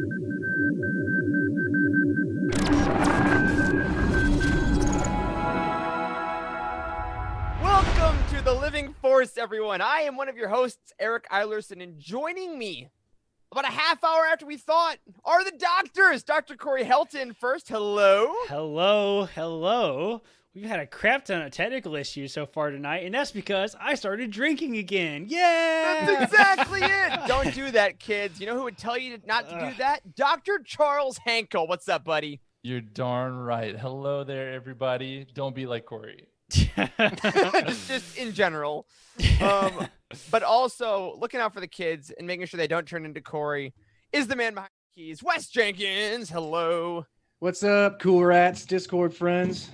Welcome to the Living Force, everyone. I am one of your hosts, Eric Eilerson, and joining me about a half hour after we thought are the doctors. Dr. Corey Helton first. Hello. Hello. We've had a crap ton of technical issues so far tonight, and that's because I started drinking again. Yeah! That's exactly it. Don't do that, kids. You know who would tell you not to do that? Dr. Charles Hankel. What's up, buddy? You're darn right. Hello there, everybody. Don't be like Corey. Just in general. But also looking out for the kids and making sure they don't turn into Corey is the man behind the keys, Wes Jenkins. Hello. What's up, cool rats, Discord friends?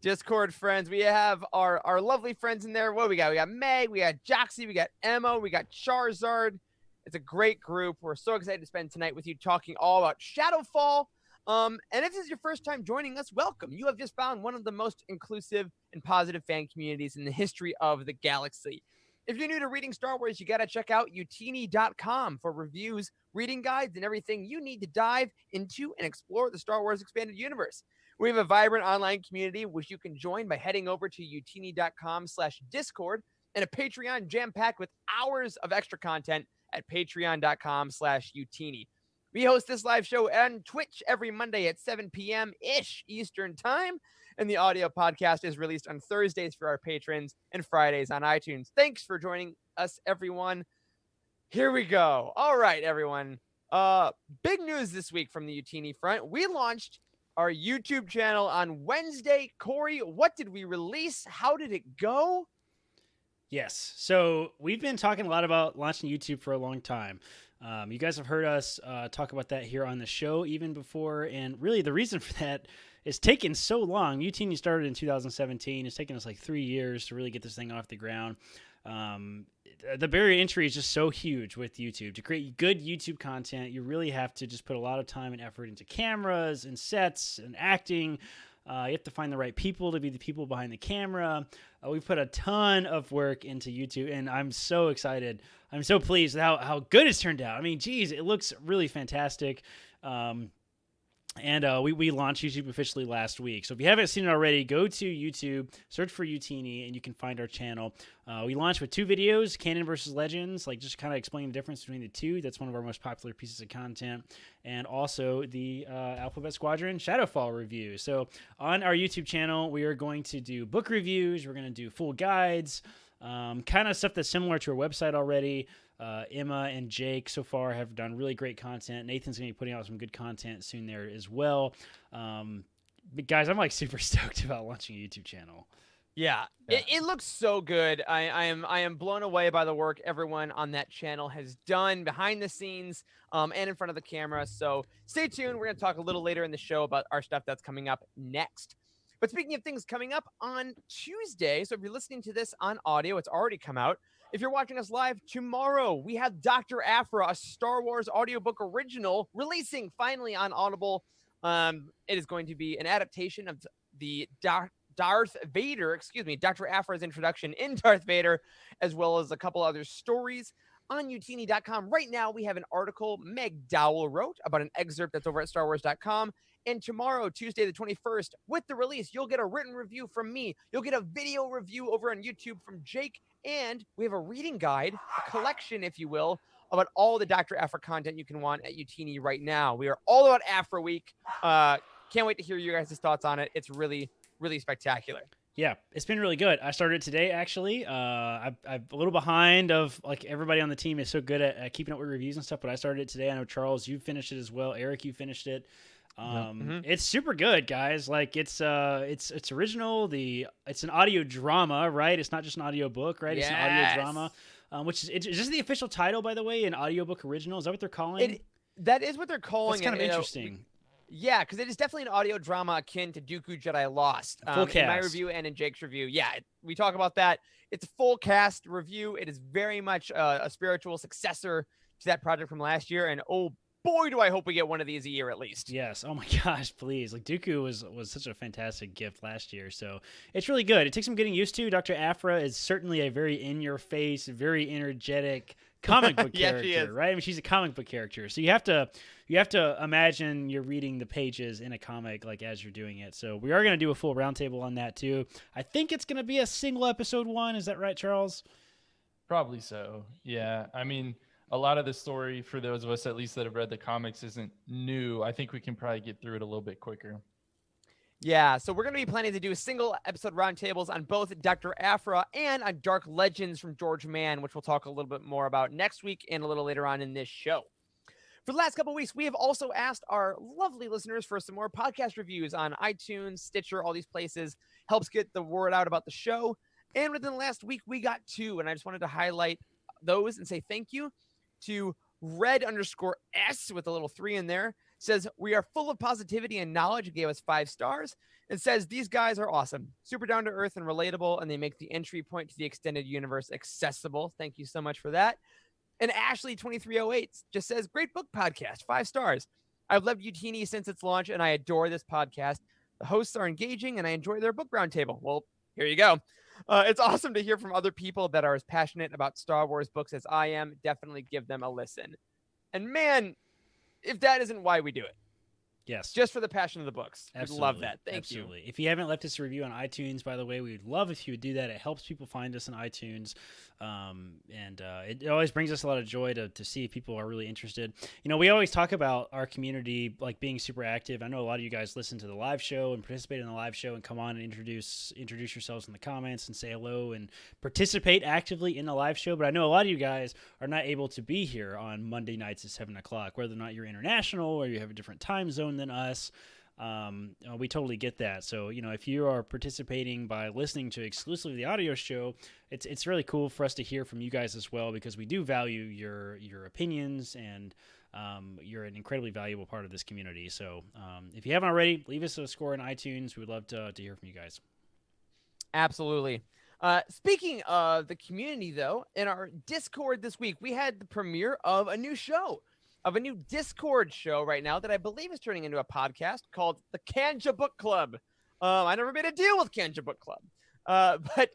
Discord friends. We have our lovely friends in there. What we got? We got Meg, we got Joxy, we got Emma, we got Charizard. It's a great group. We're so excited to spend tonight with you talking all about Shadowfall. And if this is your first time joining us, welcome. You have just found one of the most inclusive and positive fan communities in the history of the galaxy. If you're new to reading Star Wars, you got to check out utini.com for reviews, reading guides, and everything you need to dive into and explore the Star Wars expanded universe. We have a vibrant online community, which you can join by heading over to utini.com/discord and a Patreon jam-packed with hours of extra content at patreon.com/utini. We host this live show on Twitch every Monday at 7 p.m.-ish Eastern Time, and the audio podcast is released on Thursdays for our patrons and Fridays on iTunes. Thanks for joining us, everyone. Here we go. All right, everyone. Big news this week from the Utini front. We launched our YouTube channel on Wednesday. Corey, what did we release? How did it go? Yes. So we've been talking a lot about launching YouTube for a long time. You guys have heard us talk about that here on the show even before. And really the reason for that is taking so long. Utini started in 2017. It's taken us like 3 years to really get this thing off the ground. The barrier to entry is just so huge with YouTube. To create good YouTube content, you really have to just put a lot of time and effort into cameras and sets and acting. You have to find the right people to be the people behind the camera. We put a ton of work into YouTube, and I'm so excited. I'm so pleased with how good it's turned out. I mean, geez, it looks really fantastic. And we launched YouTube officially last week. So if you haven't seen it already, go to YouTube, search for Utini, and you can find our channel. We launched with 2 videos, Canon versus Legends, like just kind of explaining the difference between the two. That's one of our most popular pieces of content. And also the Alphabet Squadron Shadowfall review. So on our YouTube channel, we are going to do book reviews. We're going to do full guides, kind of stuff that's similar to our website already. Emma and Jake so far have done really great content. Nathan's going to be putting out some good content soon there as well. But guys, I'm like super stoked about launching a YouTube channel. Yeah. It looks so good. I am blown away by the work everyone on that channel has done behind the scenes and in front of the camera. So stay tuned. We're going to talk a little later in the show about our stuff that's coming up next. But speaking of things coming up on Tuesday, so if you're listening to this on audio, it's already come out. If you're watching us live tomorrow, we have Dr. Aphra, a Star Wars audiobook original, releasing finally on Audible. It is going to be an adaptation of the Darth Vader, Dr. Aphra's introduction in Darth Vader, as well as a couple other stories on utini.com. Right now, we have an article Meg Dowell wrote about an excerpt that's over at starwars.com. And tomorrow, Tuesday the 21st, with the release, you'll get a written review from me. You'll get a video review over on YouTube from Jake. And we have a reading guide, a collection, if you will, about all the Dr. Aphra content you can want at Utini right now. We are all about Aphra Week. Can't wait to hear you guys' thoughts on it. It's really, really spectacular. Yeah, it's been really good. I started today, actually. I'm a little behind of, like, everybody on the team is so good at keeping up with reviews and stuff, but I started it today. I know, Charles, you finished it as well. Eric, you finished it. It's super good, guys. Like it's original. It's an audio drama, right? It's not just an audio book, right? Yes. It's an audio drama, which is this the official title, by the way, an audiobook original? Is that what they're calling it? That is what they're calling it. That's kind of interesting. Yeah, because it is definitely an audio drama akin to Dooku Jedi Lost. Full cast. In my review and in Jake's review. Yeah, we talk about that. It's a full cast review. It is very much a spiritual successor to that project from last year. And oh boy, do I hope we get one of these a year at least. Yes. Oh my gosh, please. Like Dooku was such a fantastic gift last year. So it's really good. It takes some getting used to. Dr. Aphra is certainly a very in your face, very energetic comic book Yeah, she character, is. right? I mean, she's a comic book character. So you have to imagine you're reading the pages in a comic like as you're doing it. So we are going to do a full roundtable on that too. I think it's going to be a single episode one. Is that right, Charles? Probably so. Yeah. I mean, a lot of the story for those of us at least that have read the comics isn't new. I think we can probably get through it a little bit quicker. Yeah, so we're going to be planning to do single episode roundtables on both Dr. Aphra and on Dark Legends from George Mann, which we'll talk a little bit more about next week and a little later on in this show. For the last couple of weeks, we have also asked our lovely listeners for some more podcast reviews on iTunes, Stitcher, all these places. Helps get the word out about the show. And within the last week, we got 2, and I just wanted to highlight those and say thank you to red_S with a little 3 in there. Says, we are full of positivity and knowledge, and gave us 5 stars. And says, these guys are awesome, super down to earth and relatable, and they make the entry point to the extended universe accessible. Thank you so much for that. And Ashley2308 just says, great book podcast, 5 stars. I've loved Utini since its launch, and I adore this podcast. The hosts are engaging, and I enjoy their book roundtable. Well, here you go. It's awesome to hear from other people that are as passionate about Star Wars books as I am. Definitely give them a listen. And man, if that isn't why we do it. Yes. Just for the passion of the books. Absolutely. We'd love that. Thank Absolutely. you. If you haven't left us a review on iTunes, by the way, we'd love if you would do that. It helps people find us on iTunes. It always brings us a lot of joy to see if people are really interested. You know, we always talk about our community like being super active. I know a lot of you guys listen to the live show and participate in the live show and come on and introduce yourselves in the comments and say hello and participate actively in the live show. But I know a lot of you guys are not able to be here on Monday nights at 7 o'clock, whether or not you're international or you have a different time zone than us. We totally get that. So, you know, if you are participating by listening to exclusively the audio show, it's really cool for us to hear from you guys as well, because we do value your opinions, and you're an incredibly valuable part of this community. So if you haven't already, leave us a score on iTunes. We would love to hear from you guys. Absolutely. Speaking of the community, though, in our Discord this week, we had the premiere of a new show. Of a new Discord show right now that I believe is turning into a podcast called the Kanja Book Club. I never made a deal with Kanja Book Club. But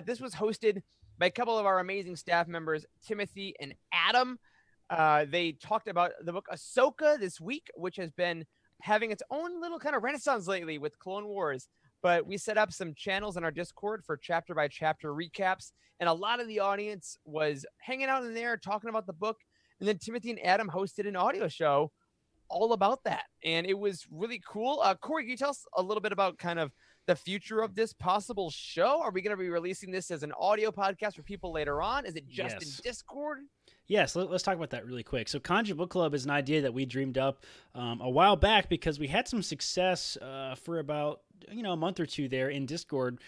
this was hosted by a couple of our amazing staff members, Timothy and Adam. They talked about the book Ahsoka this week, which has been having its own little kind of renaissance lately with Clone Wars. But we set up some channels in our Discord for chapter by chapter recaps. And a lot of the audience was hanging out in there talking about the book. And then Timothy and Adam hosted an audio show all about that. And it was really cool. Corey, can you tell us a little bit about kind of the future of this possible show? Are we going to be releasing this as an audio podcast for people later on? Is it just in Discord? Yes, let's talk about that really quick. So Kanja Book Club is an idea that we dreamed up a while back because we had some success for about a month or two there in Discord.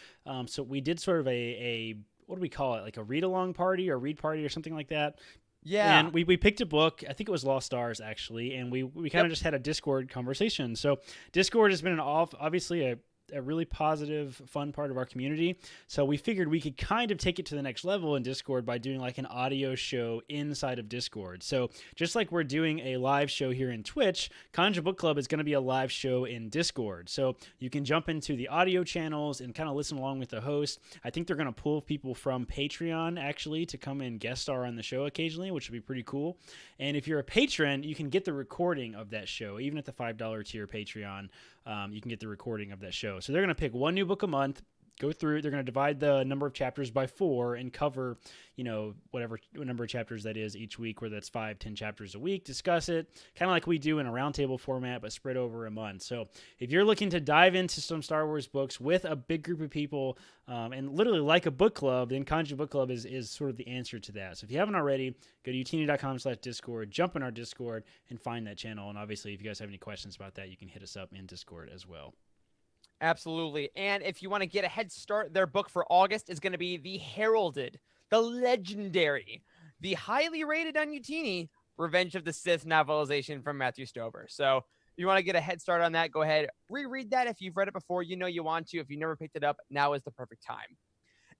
So we did sort of a what do we call it? Like a read-along party or read party or something like that. Yeah. And we picked a book. I think it was Lost Stars, actually. And we kind of just had a Discord conversation. So Discord has been obviously a really positive, fun part of our community. So we figured we could kind of take it to the next level in Discord by doing like an audio show inside of Discord. So just like we're doing a live show here in Twitch, Kanja Book Club is going to be a live show in Discord. So you can jump into the audio channels and kind of listen along with the host. I think they're going to pull people from Patreon actually to come and guest star on the show occasionally, which would be pretty cool. And if you're a patron, you can get the recording of that show, even at the $5 tier Patreon. You can get the recording of that show. So they're going to pick one new book a month, go through. They're going to divide the number of chapters by 4 and cover, whatever number of chapters that is each week, whether that's 5, 10 chapters a week, discuss it, kind of like we do in a roundtable format, but spread over a month. So if you're looking to dive into some Star Wars books with a big group of people and literally like a book club, then Kanja Book Club is sort of the answer to that. So if you haven't already, go to utini.com/Discord, jump in our Discord and find that channel. And obviously, if you guys have any questions about that, you can hit us up in Discord as well. Absolutely. And if you want to get a head start, their book for August is going to be the heralded, the legendary, the highly rated on Utini, Revenge of the Sith novelization from Matthew Stover. So if you want to get a head start on that, go ahead, reread that. If you've read it before, you want to. If you never picked it up, now is the perfect time.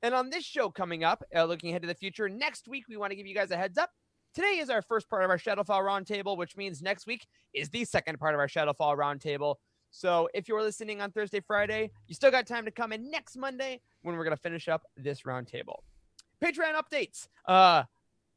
And on this show coming up, looking ahead to the future, next week, we want to give you guys a heads up. Today is our first part of our Shadowfall Roundtable, which means next week is the second part of our Shadowfall Roundtable. So if you're listening on Thursday, Friday, you still got time to come in next Monday when we're going to finish up this roundtable. Patreon updates.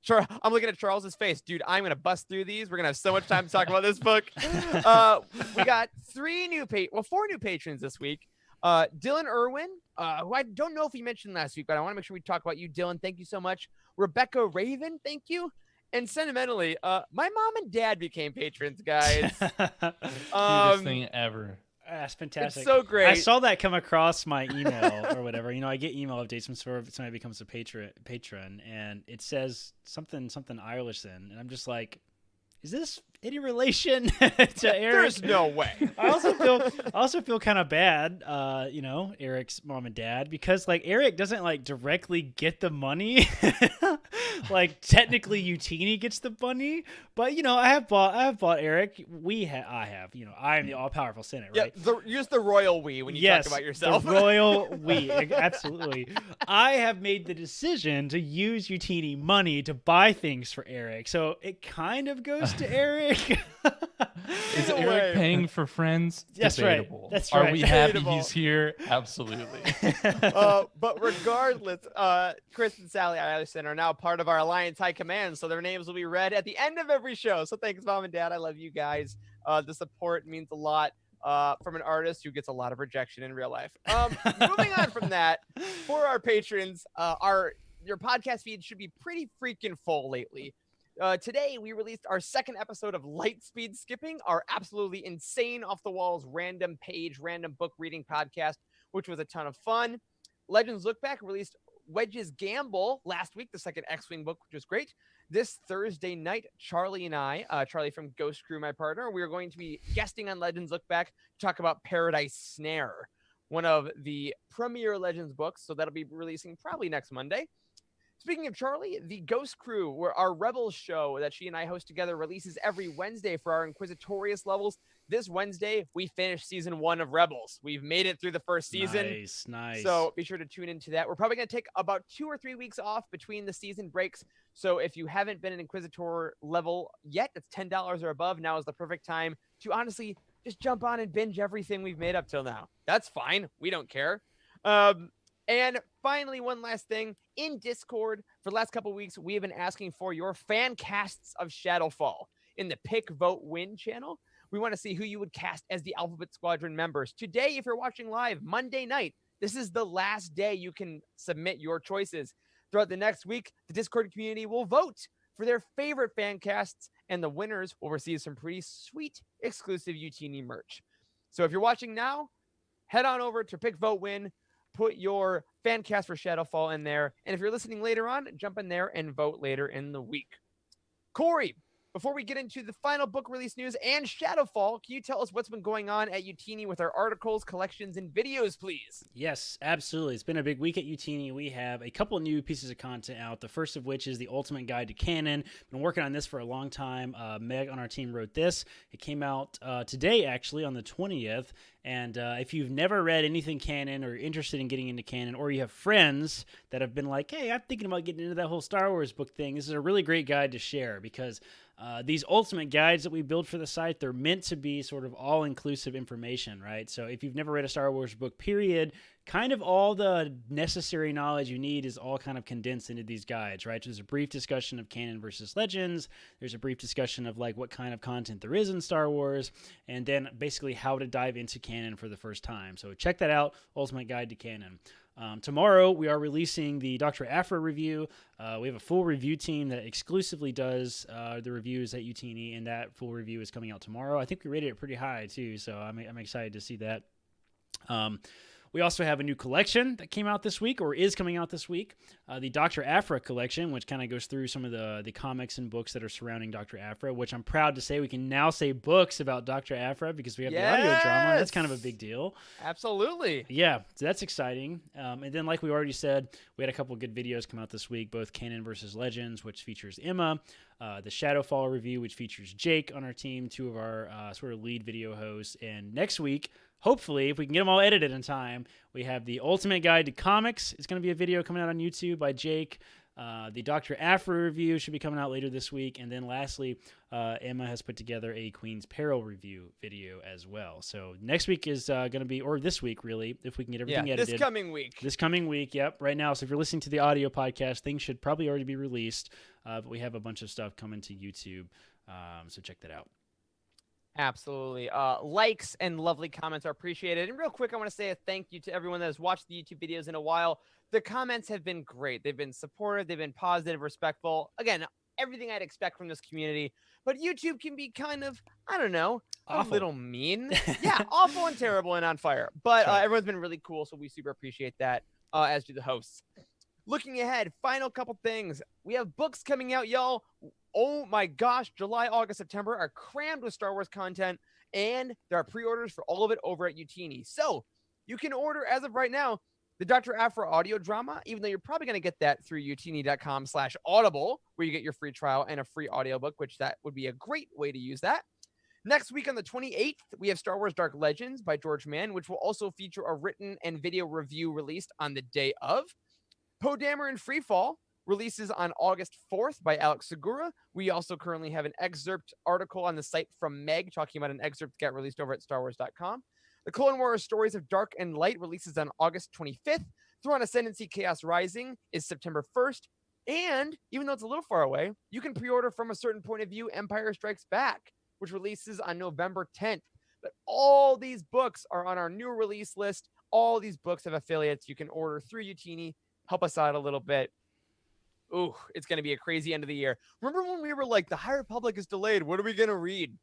Sure, I'm looking at Charles's face. Dude, I'm going to bust through these. We're going to have so much time to talk about this book. We got four new patrons this week. Dylan Irwin, who I don't know if he mentioned last week, but I want to make sure we talk about you, Dylan. Thank you so much. Rebecca Raven, thank you. And sentimentally, my mom and dad became patrons, guys. Cutest thing ever. That's fantastic. It's so great. I saw that come across my email or whatever. I get email updates when somebody becomes a patron, and it says something Irishson, and I'm just like, is this any relation to Eric? There's no way. I also feel kind of bad, Eric's mom and dad, because like Eric doesn't like directly get the money. Like technically Utini gets the money, but I have bought Eric. I'm the all powerful Senate, right? Yeah, use the royal we when you talk about yourself. The royal we, absolutely. I have made the decision to use Utini money to buy things for Eric, so it kind of goes to Eric. Is Eric paying for friends? That's Debatable. Right. That's right. Are we happy he's here? Absolutely. But regardless, Chris and Sally Allison are now part of our Alliance High Command, so their names will be read at the end of every show. So thanks, Mom and Dad. I love you guys. The support means a lot from an artist who gets a lot of rejection in real life. Moving on from that, for our patrons, your podcast feed should be pretty freaking full lately. Today, we released our second episode of Lightspeed Skipping, our absolutely insane off-the-walls random book reading podcast, which was a ton of fun. Legends Look Back released Wedge's Gamble last week, the second X-Wing book, which was great. This Thursday night, Charlie and I, Charlie from Ghost Crew, my partner, we are going to be guesting on Legends Look Back to talk about Paradise Snare, one of the premier Legends books, so that'll be releasing probably next Monday. Speaking of Charlie, the Ghost Crew, where our Rebels show that she and I host together, releases every Wednesday for our Inquisitorious levels. This Wednesday, we finished season 1 of Rebels. We've made it through the first season. Nice. So be sure to tune into that. We're probably going to take about 2 or 3 weeks off between the season breaks. So if you haven't been an Inquisitor level yet, that's $10 or above. Now is the perfect time to honestly just jump on and binge everything we've made up till now. That's fine. We don't care. And finally, one last thing. In Discord, for the last couple of weeks, we have been asking for your fan casts of Shadowfall in the Pick, Vote, Win channel. We want to see who you would cast as the Alphabet Squadron members. Today, if you're watching live, Monday night, this is the last day you can submit your choices. Throughout the next week, the Discord community will vote for their favorite fan casts, and the winners will receive some pretty sweet exclusive UTN merch. So if you're watching now, head on over to Pick, Vote, Win. Put your fan cast for Shadowfall in there. And if you're listening later on, jump in there and vote later in the week. Corey, before we get into the final book release news and Shadowfall, can you tell us what's been going on at Utini with our articles, collections, and videos, please? Yes, absolutely. It's been a big week at Utini. We have a couple new pieces of content out, the first of which is the Ultimate Guide to Canon. Been working on this for a long time. Meg on our team wrote this. It came out today, actually, on the 20th. And if you've never read anything canon or interested in getting into canon, or you have friends that have been like, hey, I'm thinking about getting into that whole Star Wars book thing, this is a really great guide to share, because these ultimate guides that we build for the site, they're meant to be sort of all-inclusive information, right? So if you've never read a Star Wars book, period, kind of all the necessary knowledge you need is all kind of condensed into these guides, right? So there's a brief discussion of canon versus legends. There's a brief discussion of like what kind of content there is in Star Wars, and then basically how to dive into canon for the first time. So check that out, Ultimate Guide to Canon. Tomorrow, we are releasing the Dr. Aphra review. We have a full review team that exclusively does the reviews at Utini, and that full review is coming out tomorrow. I think we rated it pretty high, too, so I'm excited to see that. We also have a new collection that came out this week, or is coming out this week, the Dr. Aphra collection, which kind of goes through some of the comics and books that are surrounding Dr. Aphra, which I'm proud to say we can now say books about Dr. Aphra because we have the audio drama. That's kind of a big deal. Absolutely. Yeah, so that's exciting. And then, like we already said, we had a couple of good videos come out this week, both Canon versus Legends, which features Emma, the Shadowfall review, which features Jake on our team, two of our sort of lead video hosts. And next week, hopefully, if we can get them all edited in time, we have the Ultimate Guide to Comics. It's going to be a video coming out on YouTube by Jake. The Dr. Afra review should be coming out later this week. And then lastly, Emma has put together a Queen's Peril review video as well. So next week is going to be, or this week really, if we can get everything edited. This coming week. This coming week, yep, right now. So if you're listening to the audio podcast, things should probably already be released. But we have a bunch of stuff coming to YouTube. So check that out. Absolutely. Likes and lovely comments are appreciated. And real quick, I want to say a thank you to everyone that has watched the YouTube videos in a while. The comments have been great. They've been supportive. They've been positive, respectful. Again, everything I'd expect from this community. But YouTube can be kind of, I don't know, Awful. a little mean. Yeah, awful and terrible and on fire. But everyone's been really cool, so we super appreciate that, as do the hosts. Looking ahead, final couple things. We have books coming out, y'all. Oh my gosh, July, August, September are crammed with Star Wars content, and there are pre-orders for all of it over at Utini. So you can order, as of right now, the Dr. Afra audio drama, even though you're probably going to get that through utini.com/audible, where you get your free trial and a free audiobook, which that would be a great way to use that. Next week on the 28th, we have Star Wars Dark Legends by George Mann, which will also feature a written and video review released on the day of. Poe Dameron Freefall releases on August 4th by Alex Segura. We also currently have an excerpt article on the site from Meg talking about an excerpt that got released over at StarWars.com. The Clone Wars Stories of Dark and Light releases on August 25th. Thrawn Ascendancy Chaos Rising is September 1st. And even though it's a little far away, you can pre-order From a Certain Point of View Empire Strikes Back, which releases on November 10th. But all these books are on our new release list. All these books have affiliates you can order through Utini. Help us out a little bit. Ooh, it's going to be a crazy end of the year. Remember when we were like, the High Republic is delayed. What are we going to read?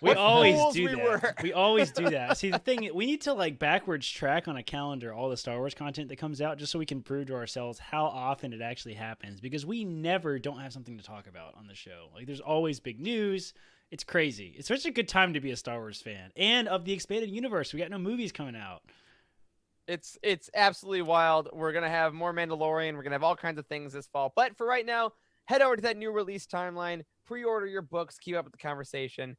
We always do we that. were. We always do that. See, the thing, we need to like backwards track on a calendar all the Star Wars content that comes out just so we can prove to ourselves how often it actually happens, because we never don't have something to talk about on the show. Like there's always big news. It's crazy. It's such a good time to be a Star Wars fan. And of the expanded universe, we got no movies coming out. It's absolutely wild. We're going to have more Mandalorian. We're going to have all kinds of things this fall. But for right now, head over to that new release timeline. Pre-order your books. Keep up with the conversation.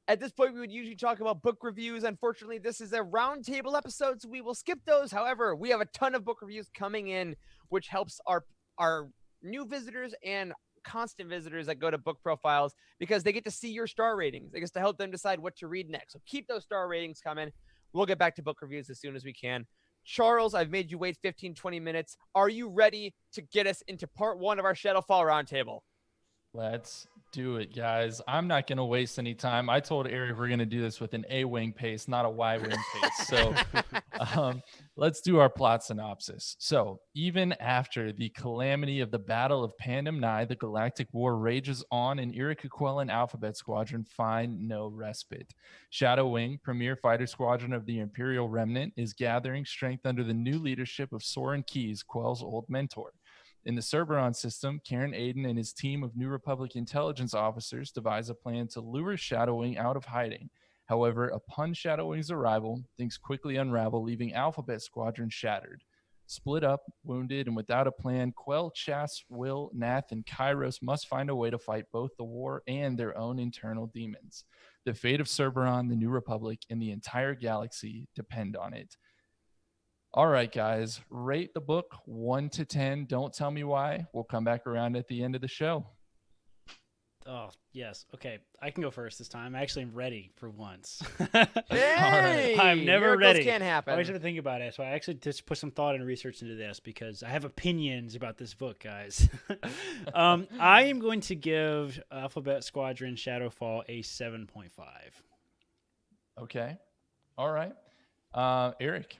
At this point, we would usually talk about book reviews. Unfortunately, this is a roundtable episode, so we will skip those. However, we have a ton of book reviews coming in, which helps our new visitors and constant visitors that go to book profiles, because they get to see your star ratings. It gets to help them decide what to read next. So keep those star ratings coming. We'll get back to book reviews as soon as we can. Charles, I've made you wait 15, 20 minutes. Are you ready to get us into part one of our Shadowfall Roundtable? Let's do it, guys. I'm not going to waste any time. I told Eric we're going to do this with an A-wing pace, not a Y-wing pace. So let's do our plot synopsis. So even after the calamity of the Battle of Pandem Nai, the galactic war rages on, and Iraquoian Alphabet Squadron find no respite. Shadow Wing, premier fighter squadron of the Imperial Remnant, is gathering strength under the new leadership of Soren Keyes, Quell's old mentor. In the Cerberon system, Karen Aiden and his team of New Republic intelligence officers devise a plan to lure Shadow Wing out of hiding. However, upon Shadow Wing's arrival, things quickly unravel, leaving Alphabet Squadron shattered. Split up, wounded, and without a plan, Quell, Chas, Will, Nath, and Kairos must find a way to fight both the war and their own internal demons. The fate of Cerberon, the New Republic, and the entire galaxy depend on it. All right, guys, rate the book 1 to 10. Don't tell me why. We'll come back around at the end of the show. Oh, yes. Okay, I can go first this time. I actually am ready for once. Hey, I'm never miracles ready. Can't happen. I always have to think about it, so I actually just put some thought and research into this because I have opinions about this book, guys. I am going to give Alphabet Squadron Shadowfall a 7.5. Okay. All right. Eric.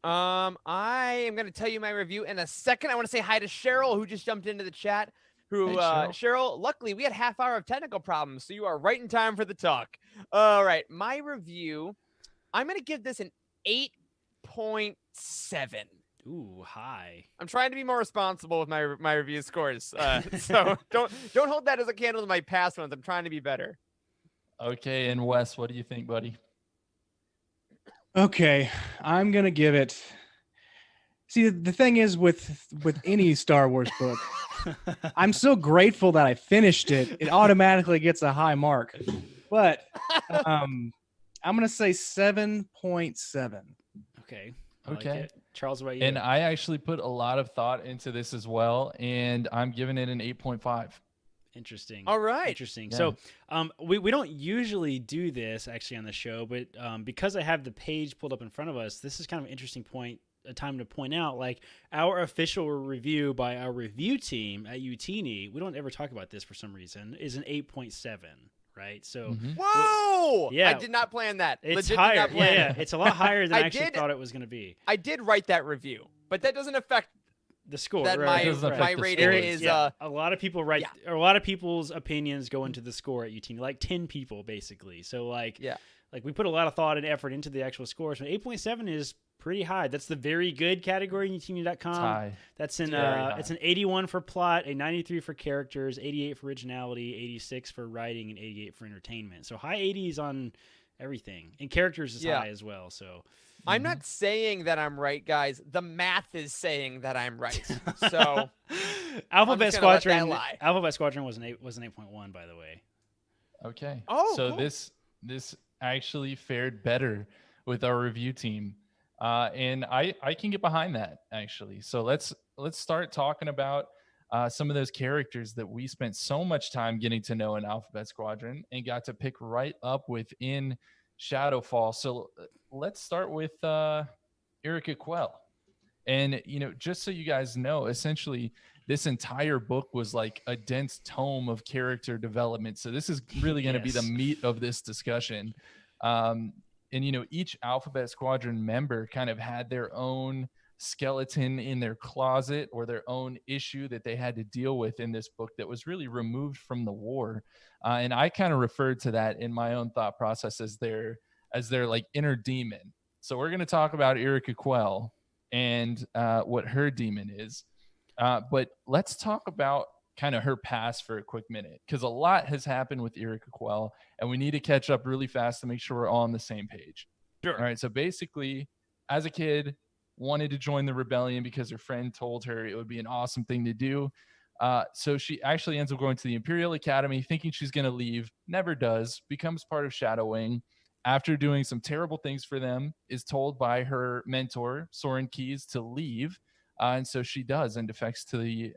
I am going to tell you my review in a second. I want to say hi to Cheryl, who just jumped into the chat. Hey, Cheryl. Cheryl, luckily we had half hour of technical problems, so you are right in time for the talk. All right, my review, I'm going to give this an 8.7. Ooh, high. I'm trying to be more responsible with my review scores, so don't hold that as a candle to my past ones. I'm trying to be better. Okay, and Wes, what do you think, buddy? Okay, I'm gonna give it. See, the thing is with any Star Wars book, I'm so grateful that I finished it. It automatically gets a high mark. But I'm gonna say 7.7. Okay. Okay. Like it. Charles, what about you? And I actually put a lot of thought into this as well, and I'm giving it an 8.5. Interesting. All right. Interesting. Yeah. So we don't usually do this actually on the show, but because I have the page pulled up in front of us, this is kind of an interesting point, a time to point out, like our official review by our review team at UTini, we don't ever talk about this for some reason, is an 8.7, right? So Mhm. Whoa! Yeah. I did not plan that. it's Legit did higher. not plan Yeah, it. it's a lot higher than I actually did- thought it was going to be. I did write that review, but that doesn't affect The score, that right? It doesn't right. affect my the rating scores. is Yeah, a lot of people write, yeah. or a lot of people's opinions go into the score at UTini, like 10 people basically. So like, Yeah. like we put a lot of thought and effort into the actual scores. But 8.7 is pretty high. That's the very good category in UTini.com. It's high. That's in Very high. it's an 81 for plot, a 93 for characters, 88 for originality, 86 for writing, and 88 for entertainment. So high 80s on everything, and characters is Yeah. high as well. So I'm not saying that I'm right, guys. The math is saying that I'm right. So Alphabet just gonna let that Squadron, lie. Alphabet Squadron was an 8.1 by the way. Okay. Oh, so cool. this actually fared better with our review team, and I can get behind that actually. So let's start talking about some of those characters that we spent so much time getting to know in Alphabet Squadron and got to pick right up within Shadowfall. So let's start with Erica Quell. And, just so you guys know, essentially, this entire book was like a dense tome of character development. So this is really going to be the Yes. meat of this discussion. And, each Alphabet Squadron member kind of had their own skeleton in their closet or their own issue that they had to deal with in this book that was really removed from the war. And I kind of referred to that in my own thought process as their like inner demon. So we're going to talk about Erica Quell and what her demon is. But let's talk about kind of her past for a quick minute, because a lot has happened with Erica Quell, and we need to catch up really fast to make sure we're all on the same page. Sure. All right. So basically, as a kid, wanted to join the rebellion because her friend told her it would be an awesome thing to do. So she actually ends up going to the Imperial Academy thinking she's going to leave, never does, becomes part of Shadow Wing. After doing some terrible things for them, is told by her mentor, Soren Keyes, to leave. And so she does and defects to the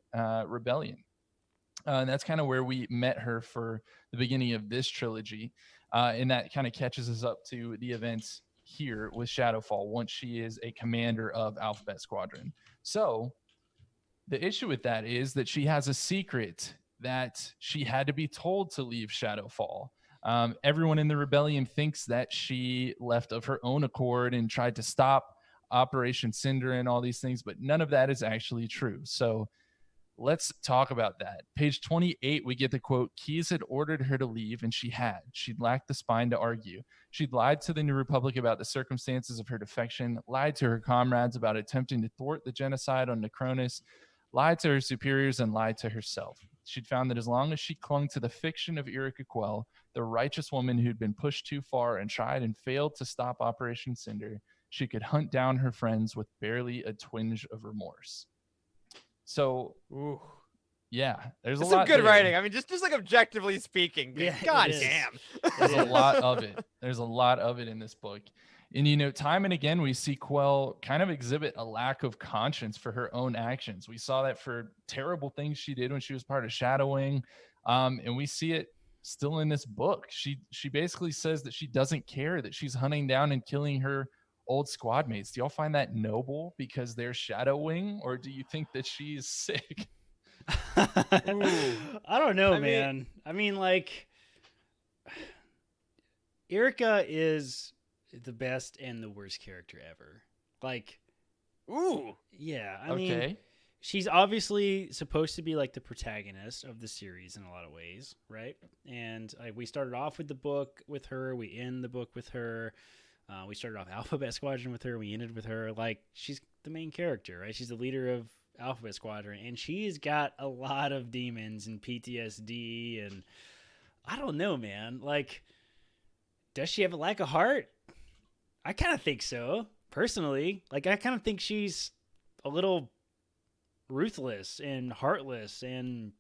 rebellion. And that's kind of where we met her for the beginning of this trilogy. And that kind of catches us up to the events here with Shadowfall once she is a commander of Alphabet Squadron. So the issue with that is that she has a secret that she had to be told to leave Shadowfall. Everyone in the rebellion thinks that she left of her own accord and tried to stop Operation Cinder and all these things, but none of that is actually true. So let's talk about that. Page 28, we get the quote, Keyes had ordered her to leave, and she had. She'd lacked the spine to argue. She'd lied to the New Republic about the circumstances of her defection, lied to her comrades about attempting to thwart the genocide on Necronus, lied to her superiors, and lied to herself. She'd found that as long as she clung to the fiction of Erica Quell, the righteous woman who'd been pushed too far and tried and failed to stop Operation Cinder, she could hunt down her friends with barely a twinge of remorse. So, Ooh. yeah, there's It's a some lot good there. writing. I mean, just like objectively speaking. Yeah, God it is. damn. There's a lot of it. There's a lot of it in this book. And, time and again, we see Quell kind of exhibit a lack of conscience for her own actions. We saw that for terrible things she did when she was part of Shadow Wing. And we see it still in this book. She basically says that she doesn't care that she's hunting down and killing her old squad mates. Do y'all find that noble because they're Shadow Wing, or do you think that she's sick? I don't know, I mean- man. I mean, like, Erica is the best and the worst character ever. Like, Ooh. yeah, I mean, Okay. she's obviously supposed to be like the protagonist of the series in a lot of ways, right? And we started off with the book with her, we end the book with her. We started off Alphabet Squadron with her, we ended with her. Like, she's the main character, right? She's the leader of Alphabet Squadron, and she's got a lot of demons and PTSD, and I don't know, man. Like, does she have a lack of heart? I kind of think so, personally. Like, I kind of think she's a little ruthless and heartless and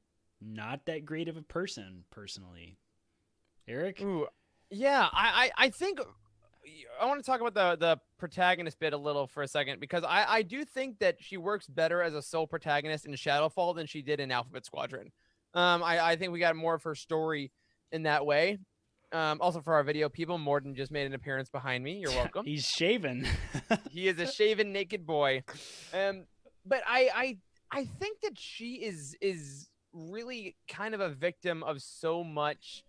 not that great of a person, personally. Eric? Ooh. Yeah, I think I want to talk about the protagonist bit a little for a second, because I do think that she works better as a sole protagonist in Shadowfall than she did in Alphabet Squadron. I think we got more of her story in that way. Also, for our video people, Morden just made an appearance behind me. You're welcome. He's shaven. He is a shaven, naked boy. But I think that she is really kind of a victim of so much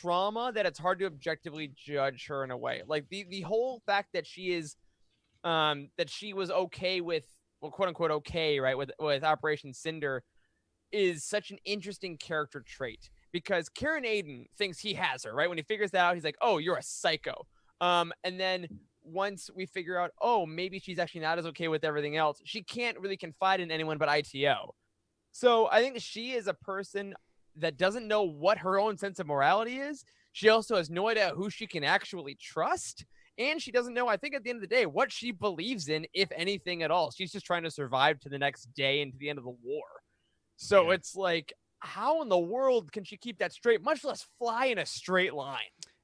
trauma that it's hard to objectively judge her in a way. Like the whole fact that she is that she was okay with, well, quote unquote okay, right, with Operation Cinder is such an interesting character trait, because Karen Aiden thinks he has her, right? When he figures that out, he's like, "Oh, you're a psycho." And then once we figure out, oh, maybe she's actually not as okay with everything else, she can't really confide in anyone but ITO. So I think she is a person that doesn't know what her own sense of morality is. She also has no idea who she can actually trust. And she doesn't know, I think, at the end of the day, what she believes in, if anything at all. She's just trying to survive to the next day and to the end of the war. So it's like, how in the world can she keep that straight, much less fly in a straight line?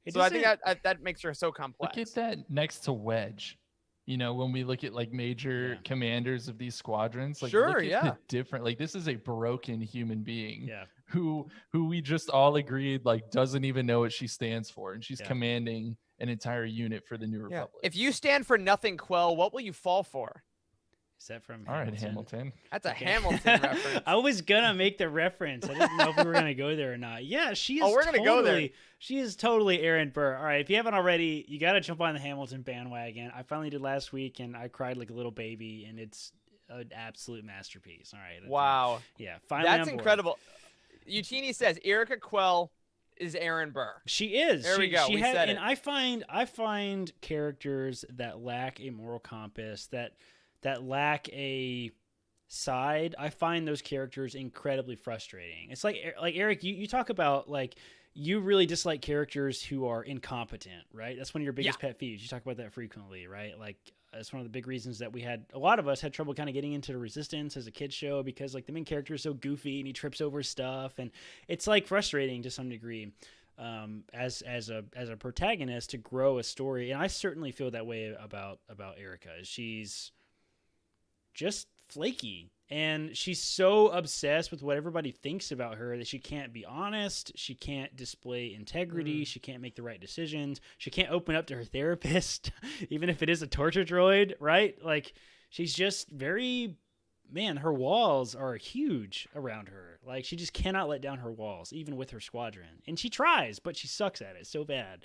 So I think that makes her so complex. Look at that next to Wedge. You know, when we look at like major commanders of these squadrons, like look at the different, like this is a broken human being who we just all agreed like doesn't even know what she stands for, and she's commanding an entire unit for the New Republic. If you stand for nothing, Quell, what will you fall for? Is that from All Hamilton? right, Hamilton. That's a Hamilton reference. I was gonna make the reference. I didn't know if we were gonna go there or not. Yeah, she is. Oh, we're gonna go there. She is totally Aaron Burr. All right, if you haven't already, you gotta jump on the Hamilton bandwagon. I finally did last week, and I cried like a little baby, and it's an absolute masterpiece. All right. Wow. Yeah, finally. That's incredible. Utini says Erica Quell is Aaron Burr. She is. There we go. We said it. And I find characters that lack a moral compass, that lack a side, I find those characters incredibly frustrating. It's like Eric, you talk about like you really dislike characters who are incompetent, right? That's one of your biggest pet peeves. You talk about that frequently, right? Like it's one of the big reasons that a lot of us had trouble kind of getting into Resistance as a kid's show, because like the main character is so goofy and he trips over stuff, and it's like frustrating to some degree. As a protagonist to grow a story, and I certainly feel that way about Erica. She's just flaky, and she's so obsessed with what everybody thinks about her that she can't be honest, she can't display integrity, she can't make the right decisions, she can't open up to her therapist even if it is a torture droid, right? Like she's just very, man, her walls are huge around her. Like she just cannot let down her walls even with her squadron, and she tries, but she sucks at it so bad.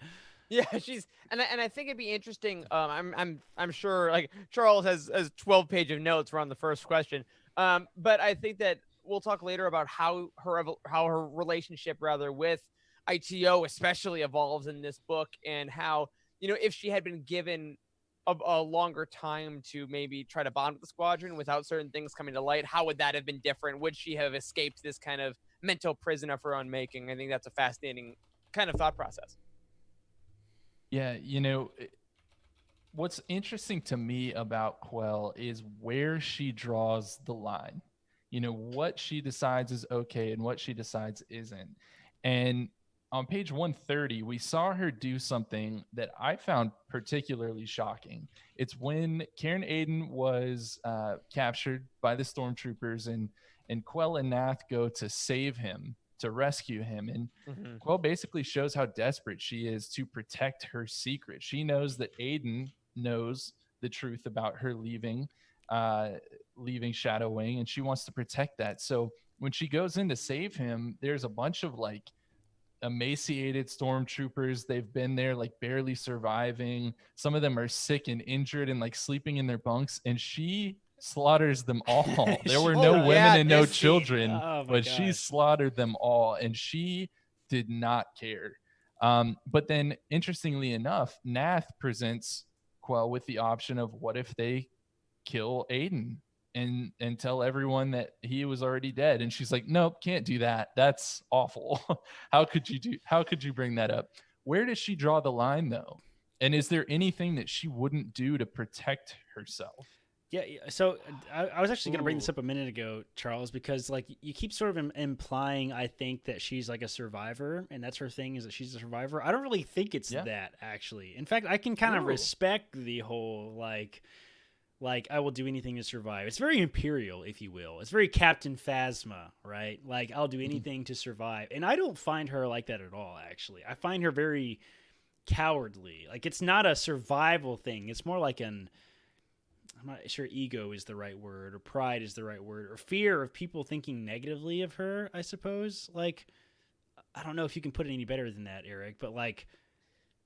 Yeah, she's and I think it'd be interesting. I'm sure like Charles has 12 pages of notes around the first question. But I think that we'll talk later about how her relationship rather with ITO especially evolves in this book, and how, you know, if she had been given a longer time to maybe try to bond with the squadron without certain things coming to light, how would that have been different? Would she have escaped this kind of mental prison of her own making? I think that's a fascinating kind of thought process. Yeah, you know, what's interesting to me about Quell is where she draws the line. You know, what she decides is okay and what she decides isn't. And on page 130, we saw her do something that I found particularly shocking. It's when Karen Aiden was captured by the stormtroopers, and Quell and Nath go to save him, to rescue him. And Quell basically shows how desperate she is to protect her secret. She knows that Aiden knows the truth about her leaving Shadow Wing, and she wants to protect that. So when she goes in to save him, there's a bunch of like emaciated stormtroopers. They've been there like barely surviving. Some of them are sick and injured and like sleeping in their bunks, and she slaughters them all. There were no women and no children, but she slaughtered them all, and she did not care. But then interestingly enough, Nath presents Quell with the option of what if they kill Aiden and tell everyone that he was already dead, and she's like, nope, can't do that, that's awful. How could you bring that up? Where does she draw the line though? And is there anything that she wouldn't do to protect herself? So I was actually going to bring this Ooh. up a minute ago, Charles, because like you keep sort of implying, I think, that she's like a survivor, and that's her thing, is that she's a survivor. I don't really think it's Yeah. that, actually. In fact, I can kind of Ooh. respect the whole like I will do anything to survive. It's very imperial, if you will. It's very Captain Phasma, right? Like I'll do anything to survive, and I don't find her like that at all. Actually, I find her very cowardly. Like it's not a survival thing. It's more like I'm not sure ego is the right word, or pride is the right word, or fear of people thinking negatively of her, I suppose. Like, I don't know if you can put it any better than that, Eric, but like,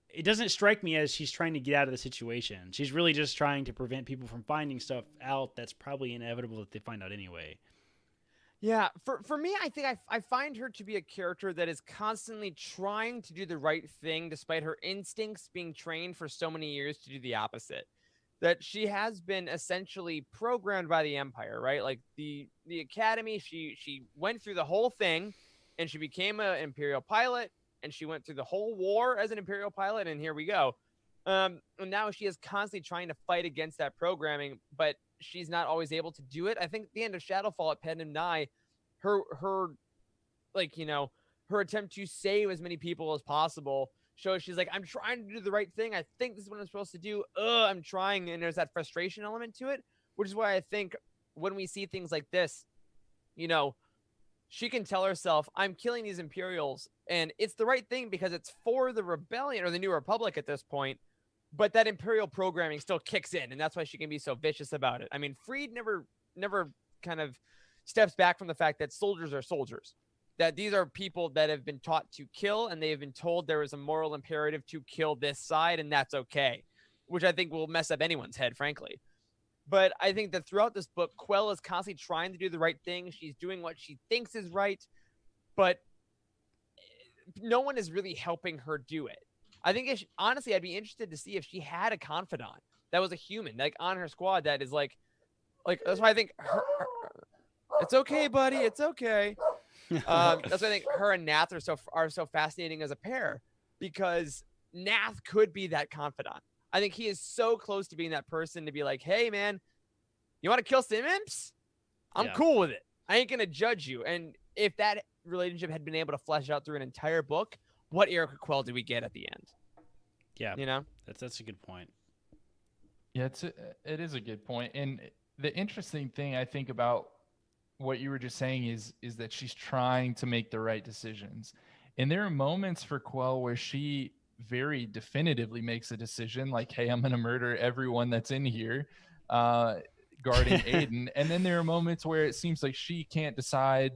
it doesn't strike me as she's trying to get out of the situation. She's really just trying to prevent people from finding stuff out that's probably inevitable that they find out anyway. Yeah, for me, I think I find her to be a character that is constantly trying to do the right thing despite her instincts being trained for so many years to do the opposite. That she has been essentially programmed by the Empire, right? Like the Academy, she went through the whole thing, and she became an Imperial pilot, and she went through the whole war as an Imperial pilot, and here we go. And now she is constantly trying to fight against that programming, but she's not always able to do it. I think the end of Shadowfall at Pen and Nye, her like her attempt to save as many people as possible shows she's like, I'm trying to do the right thing. I think this is what I'm supposed to do. I'm trying, and there's that frustration element to it, which is why I think when we see things like this, you know, she can tell herself, I'm killing these Imperials, and it's the right thing because it's for the rebellion or the New Republic at this point. But that Imperial programming still kicks in, and that's why she can be so vicious about it. I mean, Freed never kind of steps back from the fact that soldiers are soldiers. That these are people that have been taught to kill, and they have been told there is a moral imperative to kill this side, and that's okay. Which I think will mess up anyone's head, frankly. But I think that throughout this book, Quell is constantly trying to do the right thing. She's doing what she thinks is right, but no one is really helping her do it. I think honestly, I'd be interested to see if she had a confidant that was a human, like on her squad, that is like that's why I think it's okay, buddy, it's okay. That's why I think her and Nath are so fascinating as a pair, because Nath could be that confidant. I think he is so close to being that person to be like, hey man, you want to kill some imps? I'm cool with it. I ain't gonna judge you. And if that relationship had been able to flesh out through an entire book, what Erica Quell did we get at the end? Yeah, You know, that's a good point. Yeah, it is a good point. And the interesting thing I think about what you were just saying is that she's trying to make the right decisions. And there are moments for Quell where she very definitively makes a decision like, hey, I'm going to murder everyone that's in here guarding Aiden. And then there are moments where it seems like she can't decide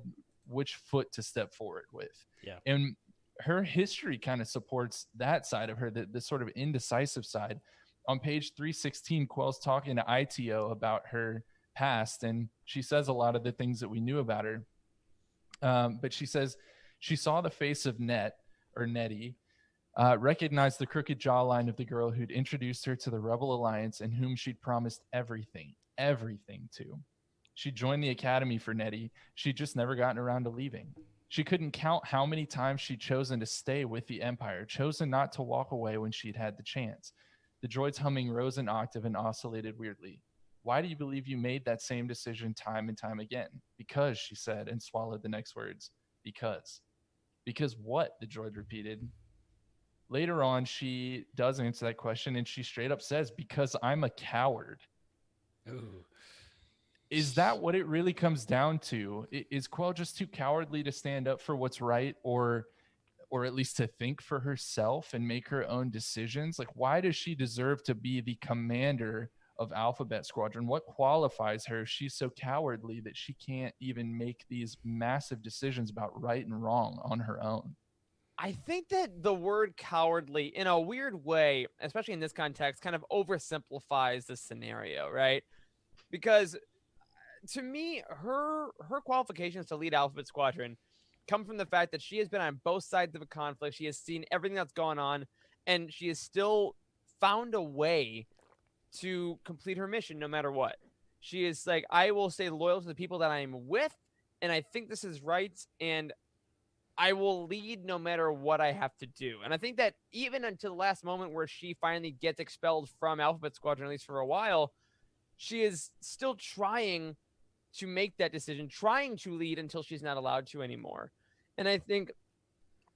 which foot to step forward with. Yeah. And her history kind of supports that side of her, the sort of indecisive side. On page 316, Quell's talking to ITO about her past, and she says a lot of the things that we knew about her. But she says she saw the face of Nettie, recognized the crooked jawline of the girl who'd introduced her to the Rebel Alliance and whom she'd promised everything to. She joined the academy for Nettie. She'd just never gotten around to leaving. She couldn't count how many times she'd chosen to stay with the Empire, chosen not to walk away when she'd had the chance. The droid's humming rose an octave and oscillated weirdly. Why do you believe you made that same decision time and time again? Because, she said, and swallowed the next words. Because. Because what? The droid repeated. Later on, she does answer that question, and she straight up says, because I'm a coward. Ooh. Is that what it really comes down to? Is Quell just too cowardly to stand up for what's right, or at least to think for herself and make her own decisions? Like, why does she deserve to be the commander of Alphabet Squadron? What qualifies her if she's so cowardly that she can't even make these massive decisions about right and wrong on her own? I think that the word cowardly, in a weird way, especially in this context, kind of oversimplifies the scenario, right? Because to me, her qualifications to lead Alphabet Squadron come from the fact that she has been on both sides of a conflict. She has seen everything that's gone on, and she has still found a way to complete her mission no matter what. She is like, I will stay loyal to the people that I am with, and I think this is right, and I will lead no matter what I have to do. And I think that even until the last moment where she finally gets expelled from Alphabet Squadron, at least for a while, she is still trying to make that decision, trying to lead until she's not allowed to anymore. And I think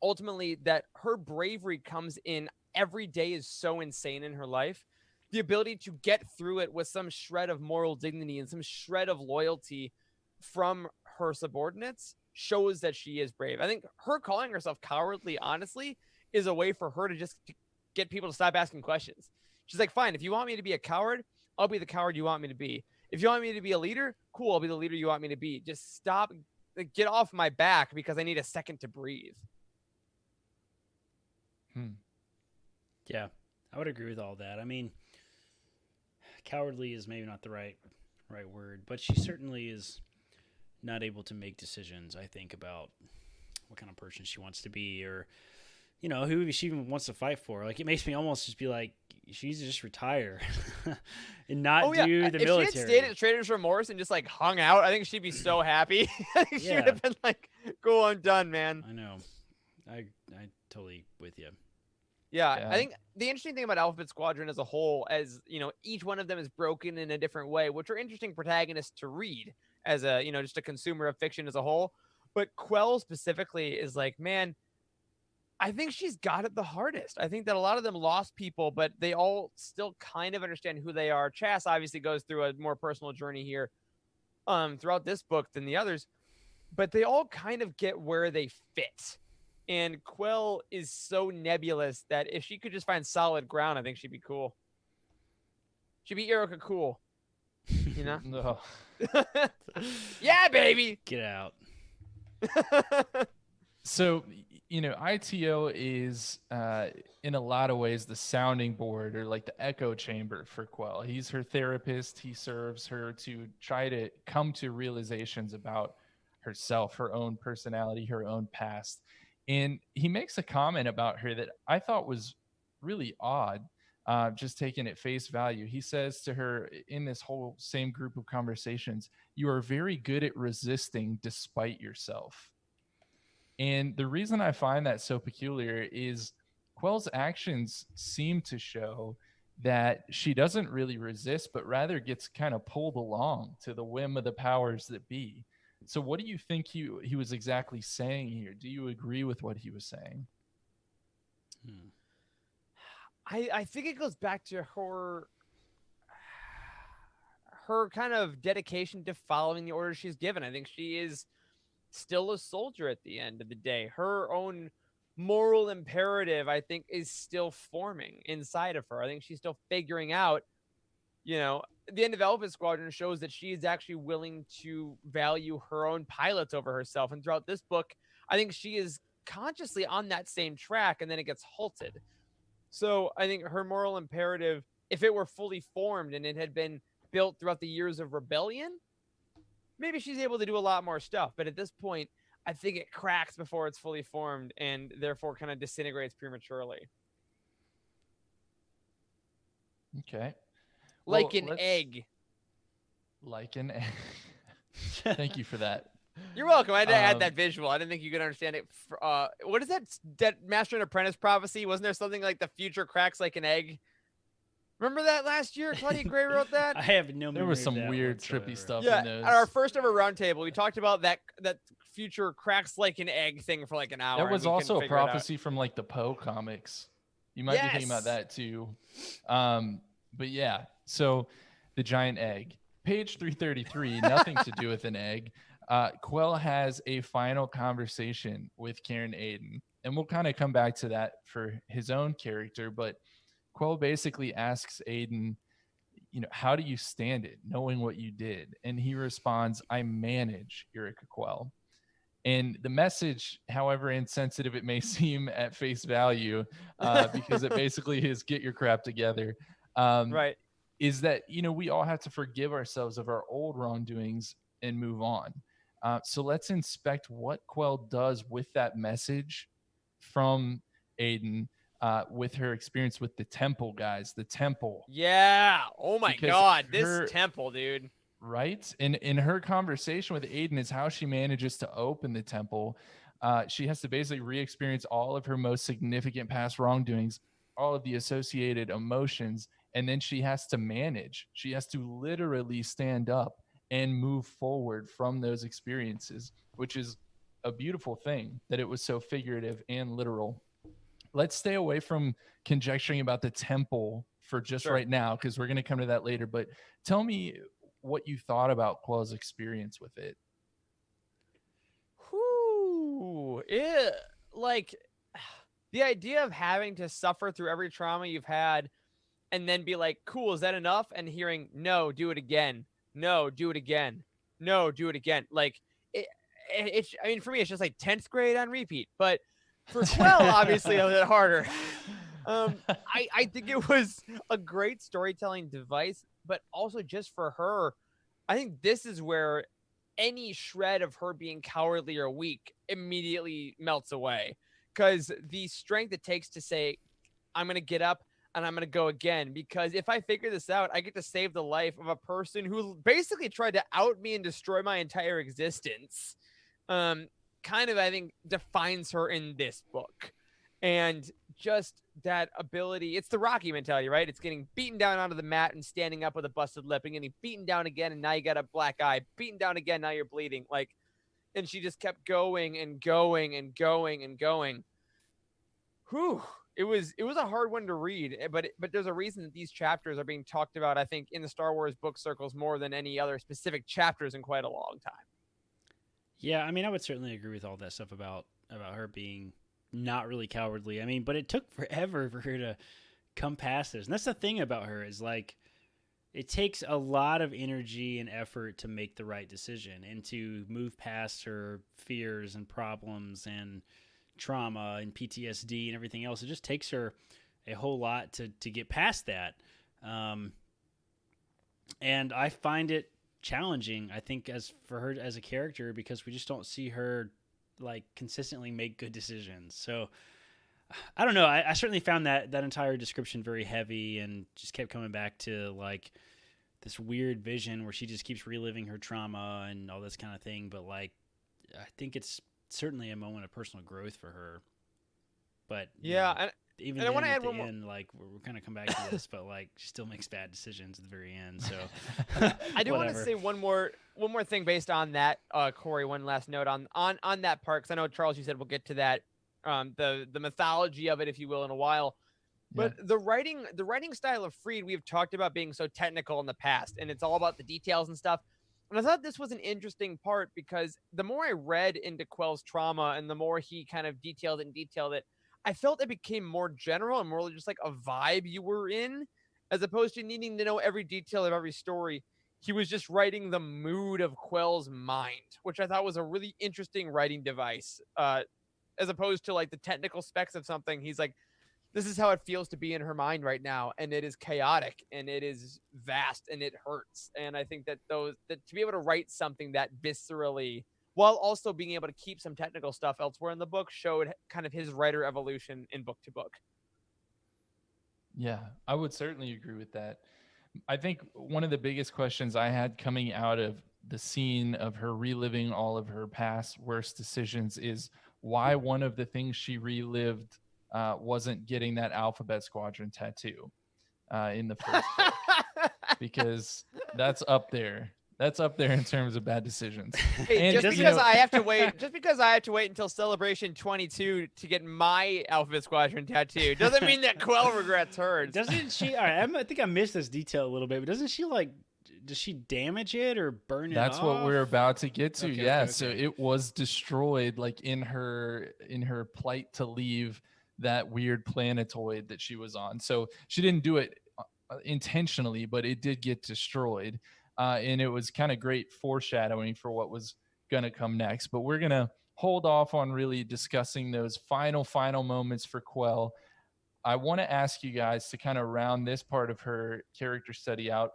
ultimately that her bravery comes in every day is so insane in her life. The ability to get through it with some shred of moral dignity and some shred of loyalty from her subordinates shows that she is brave. I think her calling herself cowardly, honestly, is a way for her to just get people to stop asking questions. She's like, fine, if you want me to be a coward, I'll be the coward you want me to be. If you want me to be a leader, cool, I'll be the leader you want me to be. Just stop, get off my back because I need a second to breathe. Yeah, I would agree with all that. I mean, cowardly is maybe not the right word, but she certainly is not able to make decisions, I think, about what kind of person she wants to be, or who she even wants to fight for. Like, it makes me almost just be like, she needs to just retire and not do the military. If she had stayed at Trader's Remorse and just like hung out, I think she'd be so happy. I think she would have been like, cool, I'm done, man. I know. I totally with you. Yeah, I think the interesting thing about Alphabet Squadron as a whole, as each one of them is broken in a different way, which are interesting protagonists to read as a just a consumer of fiction as a whole. But Quell specifically is like, man, I think she's got it the hardest. I think that a lot of them lost people, but they all still kind of understand who they are. Chas obviously goes through a more personal journey here throughout this book than the others, but they all kind of get where they fit. And Quell is so nebulous that if she could just find solid ground, I think she'd be cool. She'd be Erica cool. No. Yeah, baby. Get out. So, ITO is in a lot of ways the sounding board or like the echo chamber for Quell. He's her therapist. He serves her to try to come to realizations about herself, her own personality, her own past. And he makes a comment about her that I thought was really odd, just taking it face value. He says to her in this whole same group of conversations, "You are very good at resisting despite yourself." And the reason I find that so peculiar is Quell's actions seem to show that she doesn't really resist, but rather gets kind of pulled along to the whim of the powers that be. So what do you think he was exactly saying here? Do you agree with what he was saying? I think it goes back to her kind of dedication to following the orders she's given. I think she is still a soldier at the end of the day. Her own moral imperative, I think, is still forming inside of her. I think she's still figuring out, the end of Alphabet Squadron shows that she is actually willing to value her own pilots over herself. And throughout this book, I think she is consciously on that same track, and then it gets halted. So I think her moral imperative, if it were fully formed and it had been built throughout the years of rebellion, maybe she's able to do a lot more stuff. But at this point, I think it cracks before it's fully formed and therefore kind of disintegrates prematurely. Okay. Like an egg. Like an egg. Thank you for that. You're welcome. I had to add that visual. I didn't think you could understand it. What is that Master and Apprentice prophecy? Wasn't there something like the future cracks like an egg? Remember that last year? Claudia Gray wrote that? I have no memory. There was some of that weird, whatsoever. trippy stuff Yeah, in those. at our first ever roundtable, we talked about that future cracks like an egg thing for like an hour. That was and we also couldn't a figure it out. prophecy from like the Poe comics. You might be thinking about that too. But yeah, so the giant egg. Page 333, nothing to do with an egg. Quell has a final conversation with Karen Aiden. And we'll kind of come back to that for his own character. But Quell basically asks Aiden, how do you stand it knowing what you did? And he responds, I manage Eureka Quell. And the message, however insensitive it may seem at face value, because it basically is get your crap together, right, is that, we all have to forgive ourselves of our old wrongdoings and move on. So let's inspect what Quell does with that message from Aiden, with her experience with the temple guys, the temple. Yeah. Oh my God. Her, this temple, dude. Right. And in her conversation with Aiden is how she manages to open the temple. She has to basically re-experience all of her most significant past wrongdoings, all of the associated emotions, and then she has to manage. She has to literally stand up and move forward from those experiences, which is a beautiful thing that it was so figurative and literal. Let's stay away from conjecturing about the temple for just Sure. right now, because we're going to come to that later. But tell me what you thought about Quell's experience with it. Whoo, it, like the idea of having to suffer through every trauma you've had and then be like, cool, is that enough? And hearing, no, do it again. No, do it again. No, do it again. Like, it's, I mean, for me, it's just like 10th grade on repeat. But for Quell, obviously, a bit harder. I think it was a great storytelling device, but also just for her, I think this is where any shred of her being cowardly or weak immediately melts away. Because the strength it takes to say, I'm going to get up and I'm going to go again. Because if I figure this out, I get to save the life of a person who basically tried to out me and destroy my entire existence. Kind of, I think, defines her in this book. And just that ability, it's the Rocky mentality, right? It's getting beaten down onto the mat and standing up with a busted lip and getting beaten down again. And now you got a black eye, beaten down again. Now you're bleeding. Like, and she just kept going and going and going and going. Whew. It was a hard one to read, but there's a reason that these chapters are being talked about, I think, in the Star Wars book circles more than any other specific chapters in quite a long time. Yeah, I mean, I would certainly agree with all that stuff about her being not really cowardly. I mean, but it took forever for her to come past this. And that's the thing about her is like it takes a lot of energy and effort to make the right decision and to move past her fears and problems and trauma and PTSD and everything else. It just takes her a whole lot to get past that. And I find it challenging, I think, as for her as a character, because we just don't see her like consistently make good decisions. So I don't know. I certainly found that entire description very heavy and just kept coming back to like this weird vision where she just keeps reliving her trauma and all this kind of thing. But like, I think it's certainly a moment of personal growth for her. But yeah, know, even and I want to add at the one more. end, like we're kind of come back to this, but like she still makes bad decisions at the very end. So I do want to say one more thing based on that, Corey. One last note on that part, because I know Charles, you said we'll get to that, the mythology of it, if you will, in a while. But the writing style of Freed, we've talked about being so technical in the past, and it's all about the details and stuff. And I thought this was an interesting part because the more I read into Quell's trauma and the more he kind of detailed it, I felt it became more general and more just like a vibe you were in, as opposed to needing to know every detail of every story. He was just writing the mood of Quell's mind, which I thought was a really interesting writing device, as opposed to like the technical specs of something. He's like, this is how it feels to be in her mind right now, and it is chaotic and it is vast and it hurts. And I think that to be able to write something that viscerally while also being able to keep some technical stuff elsewhere in the book showed kind of his writer evolution in book to book. Yeah, I would certainly agree with that. I think one of the biggest questions I had coming out of the scene of her reliving all of her past worst decisions is why one of the things she relived wasn't getting that Alphabet Squadron tattoo in the first book, because that's up there. That's up there in terms of bad decisions. Hey, and just because I have to wait until Celebration 22 to get my Alphabet Squadron tattoo doesn't mean that Quell regrets hers. Doesn't she? All right, I think I missed this detail a little bit, but does she damage it or burn it That's off? what we're about to get to. Okay, yeah. okay. So it was destroyed like in her plight to leave that weird planetoid that she was on. So she didn't do it intentionally, but it did get destroyed. And it was kind of great foreshadowing for what was going to come next. But we're going to hold off on really discussing those final moments for Quell. I want to ask you guys to kind of round this part of her character study out.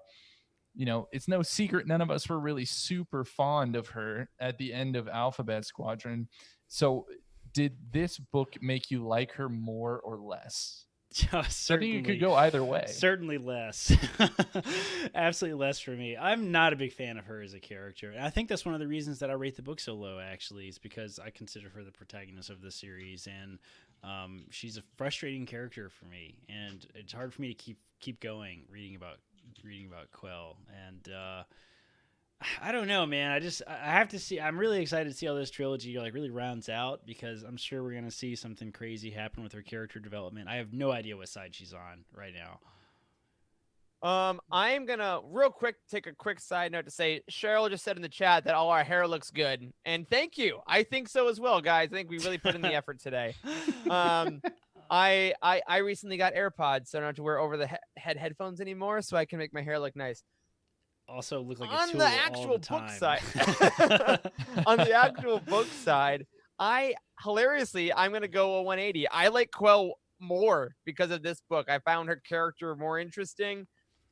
You know, it's no secret none of us were really super fond of her at the end of Alphabet Squadron. So did this book make you like her more or less? I think it could go either way. Certainly less. Absolutely less for me. I'm not a big fan of her as a character. And I think that's one of the reasons that I rate the book so low, actually, is because I consider her the protagonist of the series. And She's a frustrating character for me, and it's hard for me to keep going reading about Quell. And I don't know, man. I have to see. I'm really excited to see how this trilogy like really rounds out, because I'm sure we're gonna see something crazy happen with her character development. I have no idea what side she's on right now. I am gonna real quick take a quick side note to say Cheryl just said in the chat that all our hair looks good, and thank you. I think so as well, guys. I think we really put in the effort today. I recently got AirPods, so I don't have to wear over the head headphones anymore, so I can make my hair look nice. Also look like a On tool the all actual the book time. side, on the actual book side, I'm gonna go a 180. I like Quell more because of this book. I found her character more interesting.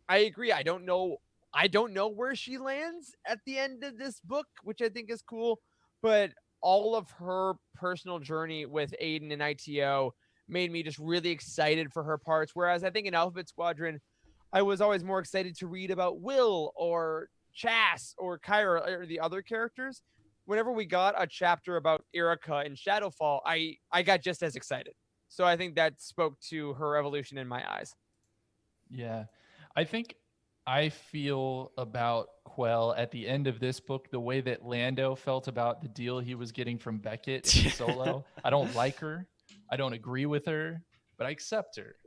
I agree. I don't know where she lands at the end of this book, which I think is cool, but all of her personal journey with Aiden and ITO made me just really excited for her parts. Whereas I think in Alphabet Squadron, I was always more excited to read about Will or Chas or Kyra or the other characters. Whenever we got a chapter about Erica and Shadowfall, I got just as excited. So I think that spoke to her evolution in my eyes. Yeah. I think I feel about Quell at the end of this book the way that Lando felt about the deal he was getting from Beckett in Solo. I don't like her. I don't agree with her, but I accept her.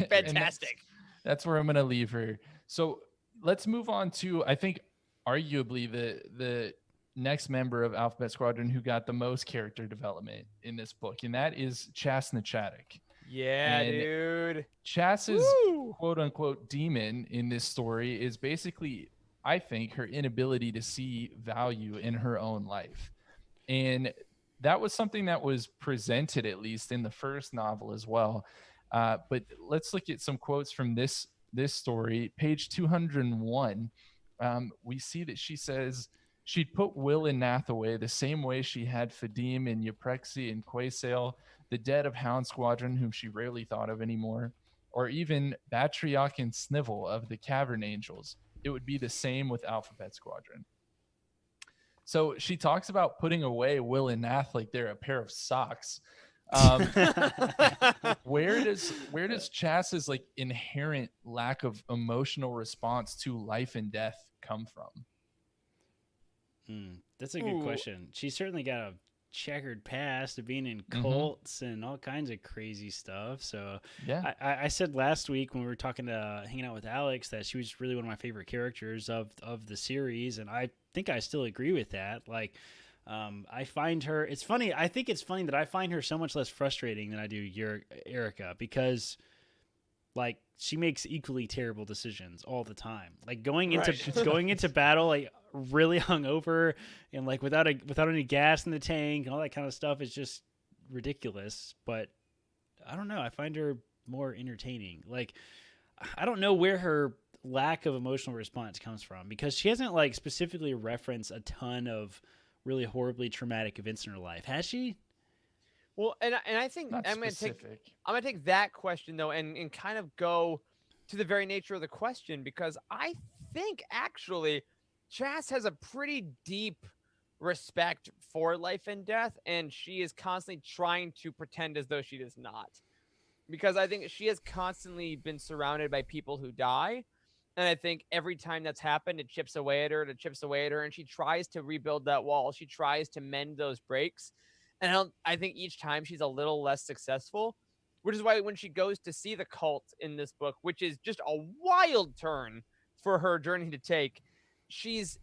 Fantastic. That's where I'm going to leave her. So let's move on to, I think, arguably the next member of Alphabet Squadron who got the most character development in this book, and that is Chas Nachatic. Yeah, And dude. Chas's Woo! quote unquote demon in this story is basically, I think, her inability to see value in her own life. And that was something that was presented, at least in the first novel as well. But let's look at some quotes from this story. Page 201, we see that she says she'd put Will and Nath away the same way she had Fadim and Yaprexi and Quasail, the dead of Hound Squadron, whom she rarely thought of anymore, or even Batrioch and Snivel of the Cavern Angels. It would be the same with Alphabet Squadron. So she talks about putting away Will and Nath like they're a pair of socks. Where does Chas's like inherent lack of emotional response to life and death come from? That's a good question. She's certainly got a checkered past of being in cults and all kinds of crazy stuff. So yeah, I said last week when we were hanging out with Alex that she was really one of my favorite characters of the series, and I think I still agree with that. Like, I find her. It's funny. I think it's funny that I find her so much less frustrating than I do Erica, because like she makes equally terrible decisions all the time. Like going into battle, like really hungover and like without any gas in the tank and all that kind of stuff is just ridiculous. But I don't know. I find her more entertaining. Like I don't know where her lack of emotional response comes from, because she hasn't like specifically referenced a ton of really horribly traumatic events in her life, has she? Well, and I think not I'm specific. gonna take that question though and kind of go to the very nature of the question, because I think actually Chas has a pretty deep respect for life and death, and she is constantly trying to pretend as though she does not. Because I think she has constantly been surrounded by people who die. And I think every time that's happened, it chips away at her, and she tries to rebuild that wall. She tries to mend those breaks. And I think each time she's a little less successful, which is why when she goes to see the cult in this book, which is just a wild turn for her journey to take, she's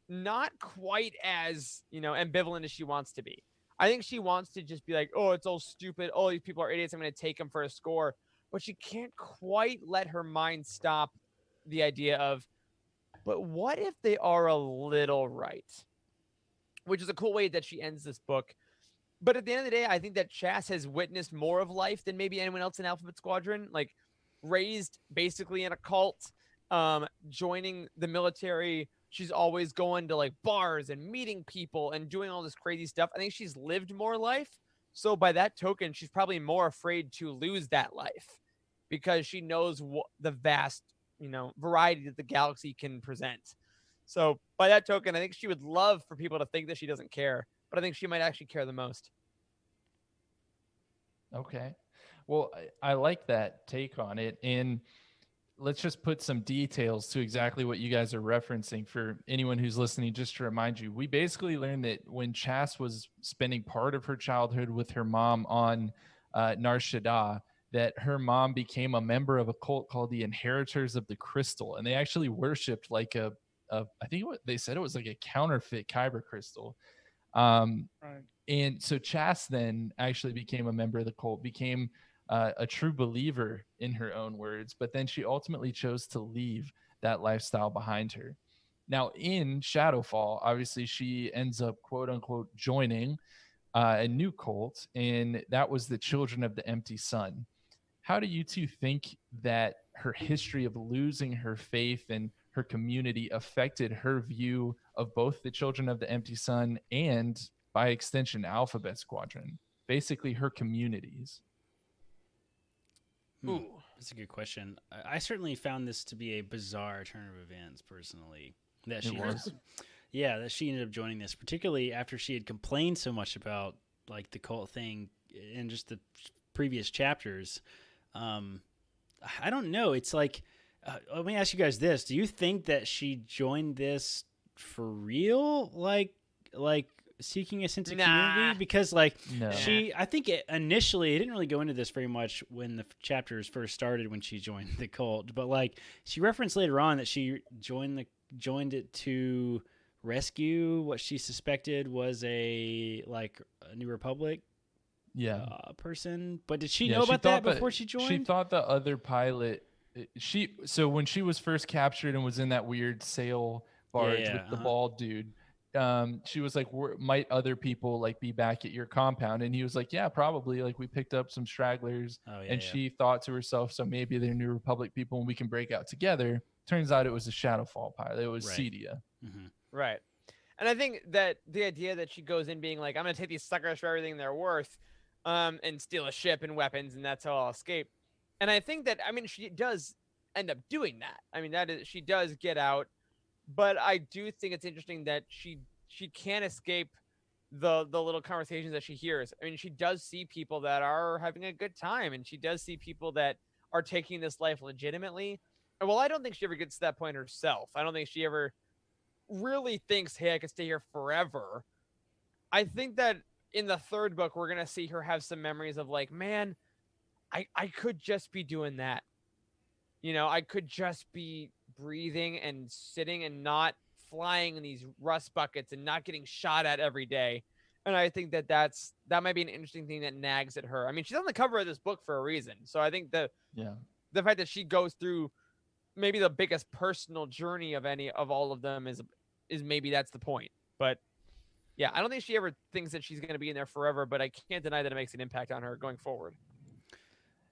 not quite as, ambivalent as she wants to be. I think she wants to just be like, oh, it's all stupid. Oh, these people are idiots. I'm going to take them for a score. But she can't quite let her mind stop the idea of, but what if they are a little right? Which is a cool way that she ends this book. But at the end of the day, I think that Chas has witnessed more of life than maybe anyone else in Alphabet Squadron. Like, raised basically in a cult, joining the military. She's always going to like bars and meeting people and doing all this crazy stuff. I think she's lived more life. So by that token, she's probably more afraid to lose that life, because she knows the vast, variety that the galaxy can present. So by that token, I think she would love for people to think that she doesn't care, but I think she might actually care the most. Okay. Well, I like that take on it. And let's just put some details to exactly what you guys are referencing for anyone who's listening. Just to remind you, we basically learned that when Chas was spending part of her childhood with her mom on Nar Shaddaa, that her mom became a member of a cult called the Inheritors of the Crystal. And they actually worshipped like I think they said it was like a counterfeit kyber crystal. Right. And so Chas then actually became a member of the cult, became a true believer in her own words, but then she ultimately chose to leave that lifestyle behind her. Now, in Shadowfall, obviously, she ends up, quote unquote, joining a new cult, and that was the Children of the Empty Sun. How do you two think that her history of losing her faith and her community affected her view of both the Children of the Empty Sun and, by extension, Alphabet Squadron? Basically, her communities. Hmm. Ooh. That's a good question. I certainly found this to be a bizarre turn of events, personally. That It she was. Yeah, that she ended up joining this, particularly after she had complained so much about like the cult thing in just the previous chapters. Um, I don't know. It's like, let me ask you guys this: do you think that she joined this for real, like seeking a sense of Nah. community? Because like No. I think initially it didn't really go into this very much when the chapters first started when she joined the cult, but like she referenced later on that she joined it to rescue what she suspected was a New Republic Yeah. person. But did she Yeah, know about that thought before she joined? She thought the other pilot. So when she was first captured and was in that weird sail barge Yeah, with the bald dude, she was like, "Might other people like be back at your compound?" And he was like, "Yeah, probably. Like we picked up some stragglers." Oh yeah, And yeah. she thought to herself, "So maybe they're New Republic people, and we can break out together." Turns out it was a Shadowfall pilot. It was Right. Cedia. Mm-hmm. Right. And I think that the idea that she goes in being like, I'm going to take these suckers for everything they're worth, and steal a ship and weapons, and that's how I'll escape. And I think that, I mean, she does end up doing that. I mean, she does get out, but I do think it's interesting that she can't escape the little conversations that she hears. I mean, she does see people that are having a good time, and she does see people that are taking this life legitimately. And well, I don't think she ever gets to that point herself. I don't think she ever really thinks, hey, I could stay here forever. I think that in the third book, we're going to see her have some memories of like, man, I could just be doing that. You know, I could just be breathing and sitting and not flying in these rust buckets and not getting shot at every day. And I think that that might be an interesting thing that nags at her. I mean, she's on the cover of this book for a reason. So I think Yeah. the fact that she goes through maybe the biggest personal journey of any of all of them is maybe that's the point. But yeah, I don't think she ever thinks that she's going to be in there forever, but I can't deny that it makes an impact on her going forward.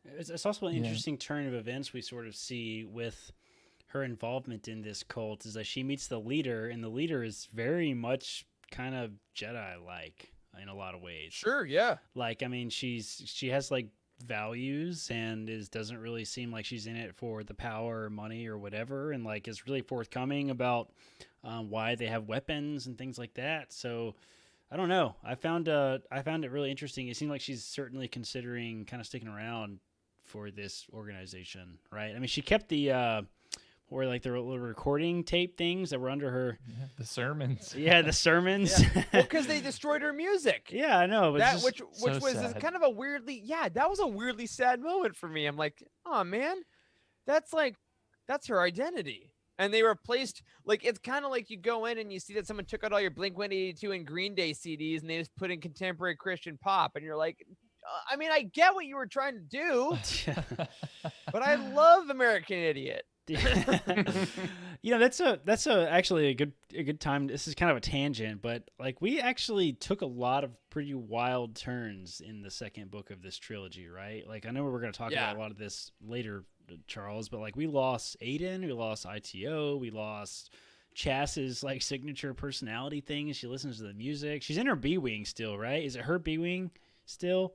It's also an Yeah. interesting turn of events we sort of see with her involvement in this cult is that she meets the leader, and the leader is very much kind of Jedi-like in a lot of ways. Sure, yeah. Like, I mean, she has like values and doesn't really seem like she's in it for the power or money or whatever, and like is really forthcoming about why they have weapons and things like that. So I don't know. I found it really interesting. It seemed like she's certainly considering kind of sticking around for this organization, right? I mean, she kept the or like the little recording tape things that were under her. Yeah, the sermons. Yeah, the sermons. Yeah. Well, because they destroyed her music. Yeah, I know. But That just, which so was this sad. kind of a weirdly, yeah, that was a weirdly sad moment for me. I'm like, oh man, that's her identity. And they replaced, like, it's kind of like you go in and you see that someone took out all your Blink 182 and Green Day CDs and they just put in contemporary Christian pop, and you're like, I mean, I get what you were trying to do, but I love American Idiot. you know, that's actually a good time. This is kind of a tangent, but like we actually took a lot of pretty wild turns in the second book of this trilogy, right? Like I know we're going to talk Yeah. about a lot of this later, Charles, but like we lost Aiden, we lost ITO, we lost Chas's like signature personality thing. She listens to the music. She's in her B-wing still, right? Is it her B-wing still?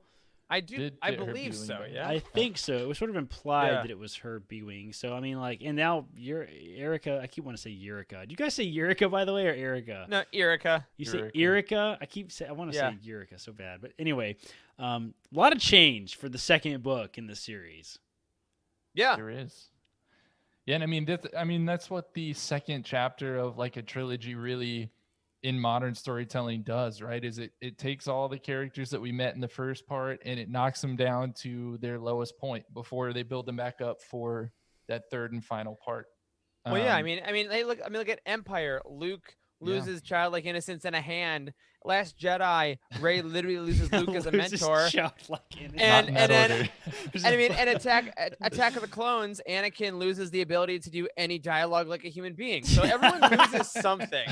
I believe B-wing so. back. Yeah. I think so. It was sort of implied Yeah. that it was her B-wing. So I mean, like, and now you're Erica. I keep wanting to say Eureka. Do you guys say Eureka by the way, or Erica? No, Erica. You say Eureka. Eureka. I want to Yeah. say Eureka so bad, but anyway, A lot of change for the second book in the series. Yeah. There is. Yeah, and that's what the second chapter of like a trilogy really in modern storytelling does, right? Is it takes all the characters that we met in the first part and it knocks them down to their lowest point before they build them back up for that third and final part. Well, yeah. Um, Hey, look at Empire. Luke Yeah. loses childlike innocence and a hand. Last Jedi, Rey literally loses Luke as a Loses mentor. childlike innocence. not in that then order. and Attack of the Clones, Anakin loses the ability to do any dialogue like a human being. So everyone loses something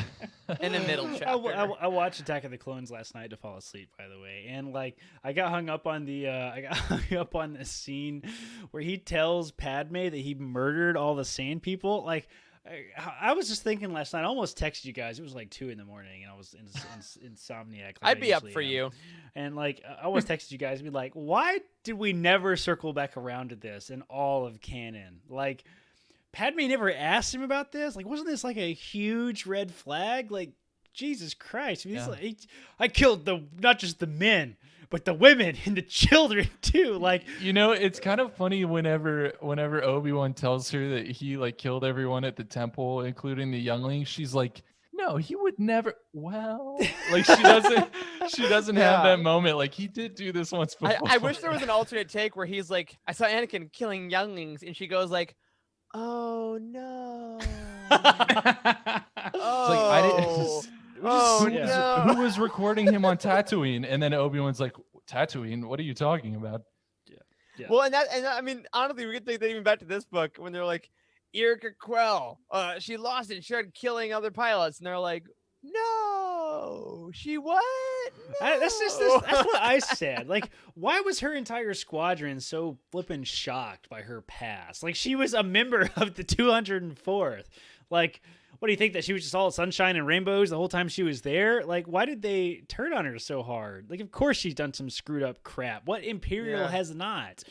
in the middle chapter. I watched Attack of the Clones last night to fall asleep, by the way, and like I got hung up on the scene where he tells Padme that he murdered all the Sand people. Like I was just thinking last night. I almost texted you guys. It was like 2 a.m. and I was insomniac. Like I'd I be up usually for am. you. And like I almost texted you guys and be like, why did we never circle back around to this in all of canon? Like Padme never asked him about this. Like, wasn't this like a huge red flag? Like, Jesus Christ! I mean, I killed not just the men, but the women and the children too. Like, It's kind of funny whenever Obi-Wan tells her that he like killed everyone at the temple, including the younglings. She's like, no, he would never. Well, like she doesn't have that moment. Like he did do this once before. I wish there was an alternate take where he's like, I saw Anakin killing younglings, and she goes like, oh no. Oh. Oh, no. Who was recording him on Tatooine? And then Obi-Wan's like, Tatooine? What are you talking about? Yeah. Well, and I mean, honestly, we could take that even back to this book when they're like, Erica Quell, she lost it and started killing other pilots, and they're like, no, she what? No. That's what I said. Like, why was her entire squadron so flippin' shocked by her past? Like, she was a member of the 204th. Like, what do you think, that she was just all sunshine and rainbows the whole time she was there? Like, why did they turn on her so hard? Like, of course she's done some screwed up crap. What Imperial has not?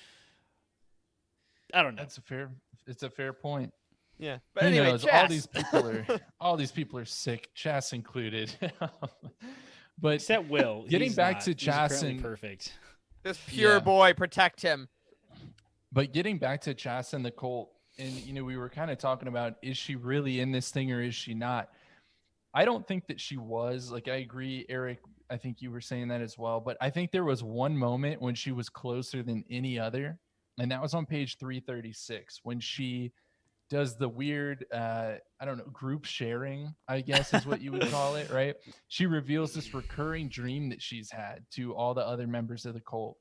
I don't know. It's a fair point. Yeah, but Who anyway, knows? All these people are sick, Chas included. But except Will. Getting He's back not. to He's Chas apparently and perfect. this pure boy, protect him. But getting back to Chas and the cult, and we were kind of talking about, is she really in this thing or is she not? I don't think that she was. Like, I agree, Eric. I think you were saying that as well. But I think there was one moment when she was closer than any other, and that was on page 336 when she does the weird, group sharing, I guess is what you would call it, right? She reveals this recurring dream that she's had to all the other members of the cult.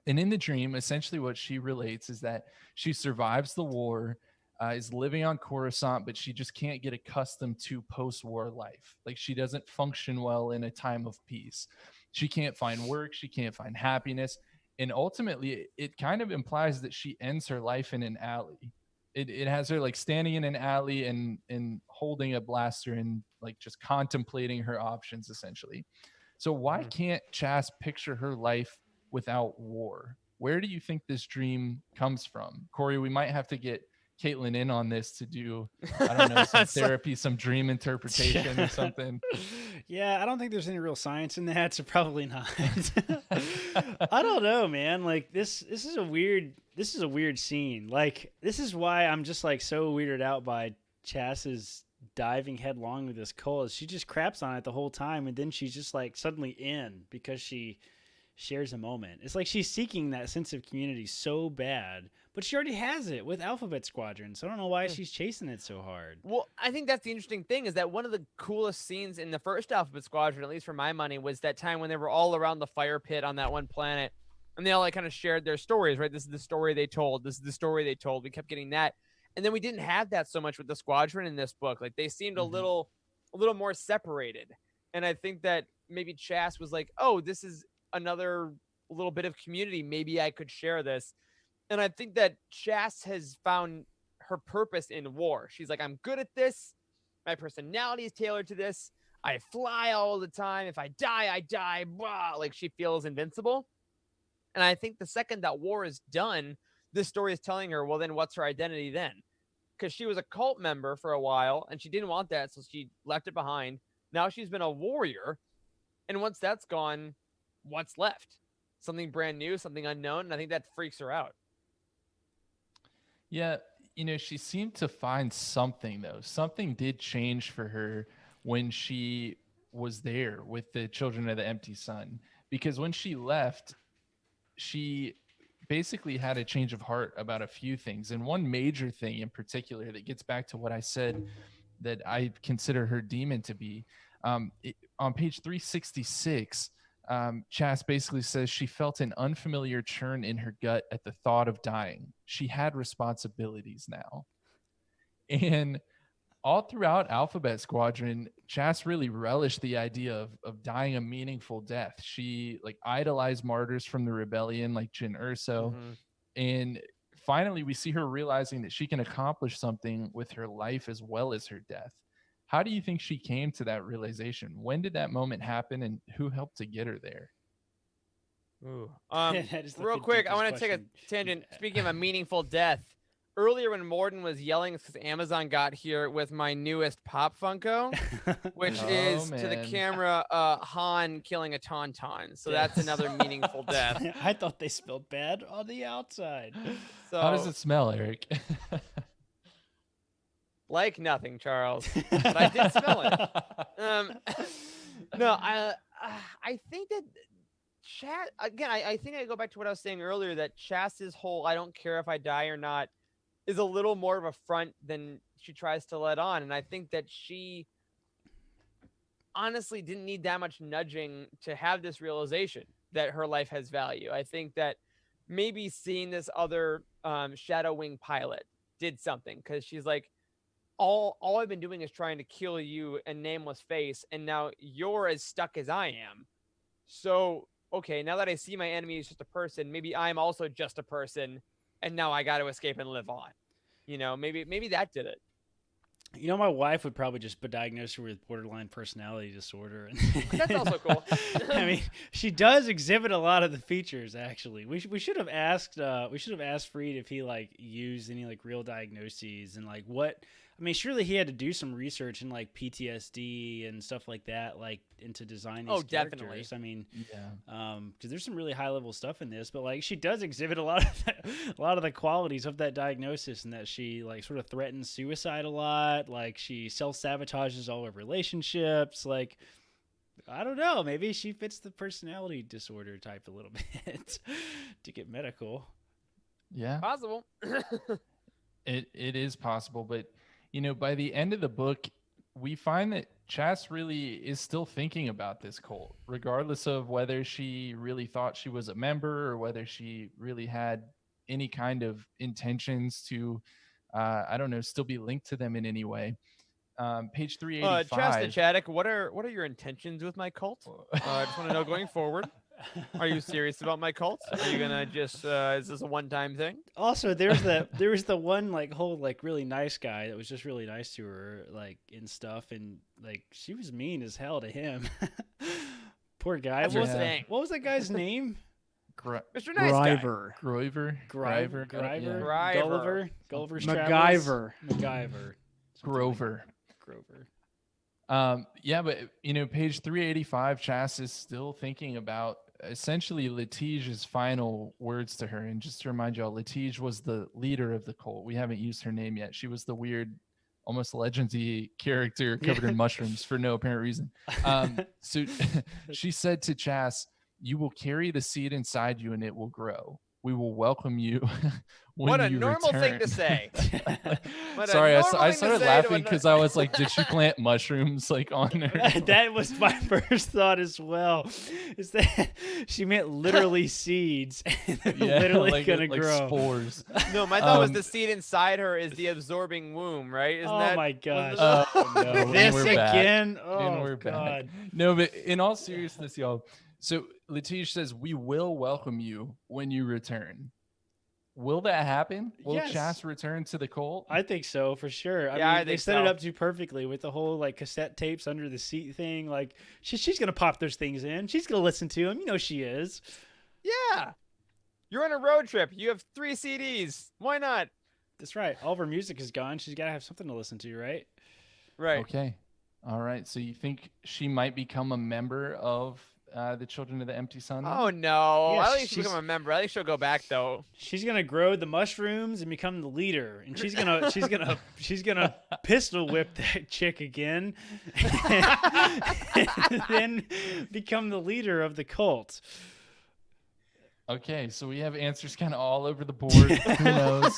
And in the dream, essentially what she relates is that she survives the war, is living on Coruscant, but she just can't get accustomed to post-war life. Like, she doesn't function well in a time of peace. She can't find work. She can't find happiness. And ultimately, it kind of implies that she ends her life in an alley. It has her like standing in an alley and holding a blaster and like just contemplating her options, essentially. So why can't Chas picture her life without war? Where do you think this dream comes from? Corey, we might have to get Caitlin in on this to do, I don't know, some therapy, some dream interpretation or something. Yeah, I don't think there's any real science in that, so probably not. I don't know, man. Like this is a weird scene. Like, this is why I'm just like so weirded out by Chas's diving headlong with this cult. She just craps on it the whole time, and then she's just like suddenly in because she shares a moment. It's like she's seeking that sense of community so bad, but she already has it with Alphabet Squadron. So I don't know why she's chasing it so hard. Well, I think that's the interesting thing, is that one of the coolest scenes in the first Alphabet Squadron, at least for my money, was that time when they were all around the fire pit on that one planet, and they all like kind of shared their stories, right? This is the story they told. This is the story they told. We kept getting that. And then we didn't have that so much with the squadron in this book. Like, they seemed a little more separated. And I think that maybe Chas was like, oh, this is another little bit of community. Maybe I could share this. And I think that Chas has found her purpose in war. She's like, I'm good at this. My personality is tailored to this. I fly all the time. If I die, I die. Blah. Like, she feels invincible. And I think the second that war is done, this story is telling her, well, then what's her identity then? Because she was a cult member for a while and she didn't want that. So she left it behind. Now she's been a warrior. And once that's gone, what's left? something brand new, something unknown, and I think that freaks her out. Yeah, she seemed to find something though. Something did change for her when she was there with the Children of the Empty Sun. Because when she left, she basically had a change of heart about a few things. And one major thing in particular that gets back to what I said that I consider her demon to be. On page 366, Chas basically says she felt an unfamiliar churn in her gut at the thought of dying. She had responsibilities now. And all throughout Alphabet Squadron, Chas really relished the idea of dying a meaningful death. She like idolized martyrs from the rebellion like Jyn Erso. Mm-hmm. And finally, we see her realizing that she can accomplish something with her life as well as her death. How do you think she came to that realization? When did that moment happen, and who helped to get her there? Ooh. That is Real the quick, I deepest want to take a question. tangent. Speaking of a meaningful death, earlier when Morden was yelling because Amazon got here with my newest Pop Funko, which Oh, is to the man. camera Han killing a Tauntaun. So that's Yes. another meaningful death. I thought they smelled bad on the outside. So How does it smell, Eric? like nothing, Charles. But I did smell it. No, I think that Chas again. I think I go back to what I was saying earlier that Chas's whole "I don't care if I die or not" is a little more of a front than she tries to let on, and I think that she honestly didn't need that much nudging to have this realization that her life has value. I think that maybe seeing this other Shadow Wing pilot did something because she's like, all I've been doing is trying to kill you and Nameless Face, and now you're as stuck as I am. So, okay, now that I see my enemy is just a person, maybe I'm also just a person, and now I got to escape and live on. Maybe that did it. My wife would probably just diagnose her with borderline personality disorder. That's also cool. I mean, she does exhibit a lot of the features. Actually, we should have asked Freed if he like used any like real diagnoses and like what. I mean, surely he had to do some research in like PTSD and stuff like that, like into designing these characters. Definitely. I mean, Yeah. because there's some really high level stuff in this, but like she does exhibit a lot of the qualities of that diagnosis, and that she like sort of threatens suicide a lot. Like she self sabotages all her relationships. Like I don't know, maybe she fits the personality disorder type a little bit to get medical. Yeah. Possible. It is possible, but by the end of the book, we find that Chas really is still thinking about this cult, regardless of whether she really thought she was a member or whether she really had any kind of intentions to, I don't know, still be linked to them in any way. Page 385. Chasta Chaddock, what are your intentions with my cult? I just want to know going forward. Are you serious about my cult? Are you gonna just is this a one-time thing? Also, there was the one like whole like really nice guy that was just really nice to her like and stuff, and like she was mean as hell to him. Poor guy. That's What your thing. was that guy's name? Mr. Nice Guy. Driver. Grover. Gulliver. Driver. Gulliver's MacGyver. MacGyver. Grover. Grover. Yeah, but page 385, Chas is still thinking about essentially Letige's final words to her. And just to remind y'all, Letige was the leader of the cult. We haven't used her name yet. She was the weird, almost legendy character covered in mushrooms for no apparent reason. So she said to Chas, "You will carry the seed inside you and it will grow. We will welcome you when What a you normal return." thing to say. What a Sorry, normal I thing to started say to laughing a- because I was like, did she plant mushrooms like on her? That was my first thought as well. Is that she meant literally seeds, and they're literally like, gonna like grow. spores. No, my thought was the seed inside her is the absorbing womb, right? Isn't Oh that my gosh! Oh no, and This we're back. again? And Oh we're back. god! No, but in all seriousness, y'all. So Letige says, "We will welcome you when you return." Will that happen? Will Yes. Chas return to the cult? I think so for sure. I Yeah, I mean, they think set it so. up too perfectly with the whole like cassette tapes under the seat thing. Like she's gonna pop those things in. She's gonna listen to them. She is. Yeah. You're on a road trip. You have 3 CDs. Why not? That's right. All of her music is gone. She's gotta have something to listen to, right? Right. Okay. All right. So you think she might become a member of the Children of the Empty Sun? Then? Oh no! Yeah, I don't think she'll she's- become a member. I think she'll go back though. She's gonna grow the mushrooms and become the leader, and she's gonna pistol whip that chick again, and then become the leader of the cult. Okay, so we have answers kind of all over the board. Who knows?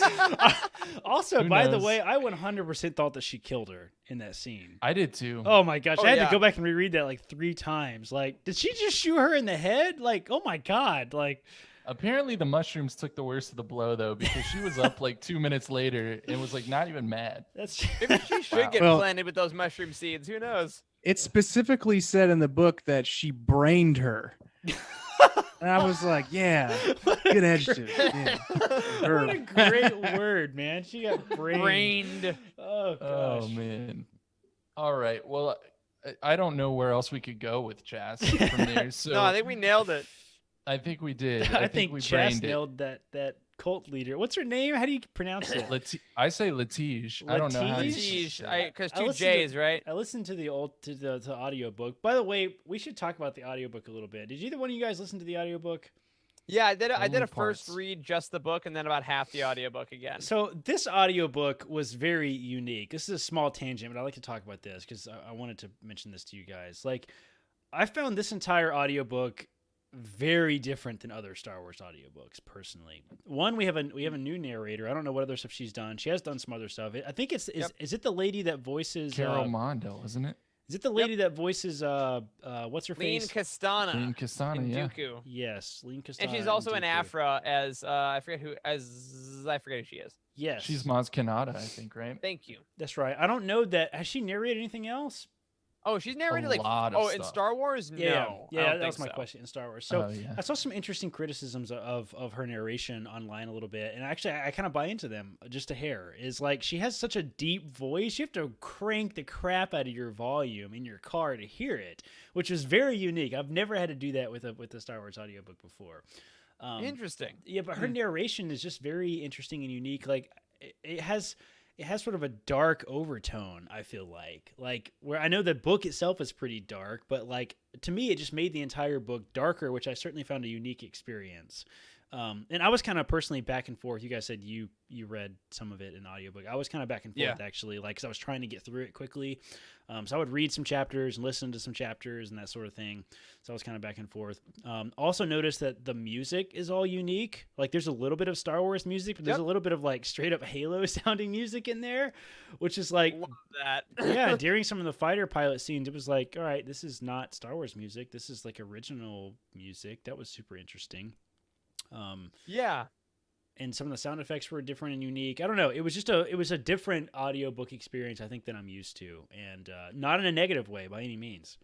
Also, Who by the knows? way, I 100% thought that she killed her in that scene. I did too. Oh my gosh, Oh, I had yeah. to go back and reread that like 3 times. Like, did she just shoot her in the head? Like, oh my god, like. Apparently, the mushrooms took the worst of the blow though, because she was up like 2 minutes later and was like not even mad. That's Maybe she should Wow. get Well- planted with those mushroom seeds. Who knows? It specifically said in the book that she brained her. And I was like, yeah, good adjective. Yeah. what a great word, man. She got brained. Brained. Oh gosh. Oh man. All right. Well, I don't know where else we could go with Chas from there. So No, I think we nailed it. we did. I think we Chas brained it. nailed that cult leader. What's her name? How do you pronounce it? I say Latige. I don't know how you Latige? say Latige, that. because I 2 listened to- J's, right? I listened to the audiobook. By the way, we should talk about the audiobook a little bit. Did either one of you guys listen to the audiobook? Yeah, I did. I did Only a first parts. read, just the book, and then about half the audiobook again. So this audiobook was very unique. This is a small tangent, but I like to talk about this because I wanted to mention this to you guys. Like, I found this entire audiobook very different than other Star Wars audiobooks. Personally, one, we have a new narrator. I don't know what other stuff she's done. She has done some other stuff. I think is it the lady that voices Carol Mondo, isn't it? Is it the lady that voices what's her Lean face? Castana Lean Castana, in yeah. Dooku. Yes, Lean Castana. And she's also in Dooku. Afra as I forget who she is. Yes, She's Maz Kanata, I think, right? Thank you. that's right. I don't know that. Has she narrated anything else? Oh, she's narrated like lot of in stuff. Star Wars. No, I Yeah, don't that think was my so. question in Star Wars. So Oh, yeah. I saw some interesting criticisms of her narration online a little bit, and actually I kind of buy into them just a hair. Is like she has such a deep voice, you have to crank the crap out of your volume in your car to hear it, which is very unique. I've never had to do that with a Star Wars audiobook before. Interesting. Yeah, but her narration is just very interesting and unique. Like it has sort of a dark overtone, I feel like where I know the book itself is pretty dark, but like to me it just made the entire book darker, which I certainly found a unique experience. And I was kind of personally back and forth. You guys said you read some of it in audiobook. I was kind of back and forth actually, like, 'cause I was trying to get through it quickly. So I would read some chapters and listen to some chapters and that sort of thing. So I was kind of back and forth. Also noticed that the music is all unique. Like there's a little bit of Star Wars music, but there's a little bit of like straight up Halo sounding music in there, which is like, Love that. yeah, during some of the fighter pilot scenes, it was like, all right, this is not Star Wars music. This is like original music. That was super interesting. Yeah. And some of the sound effects were different and unique. I don't know. It was just a different audiobook experience, I think, than I'm used to, and not in a negative way by any means.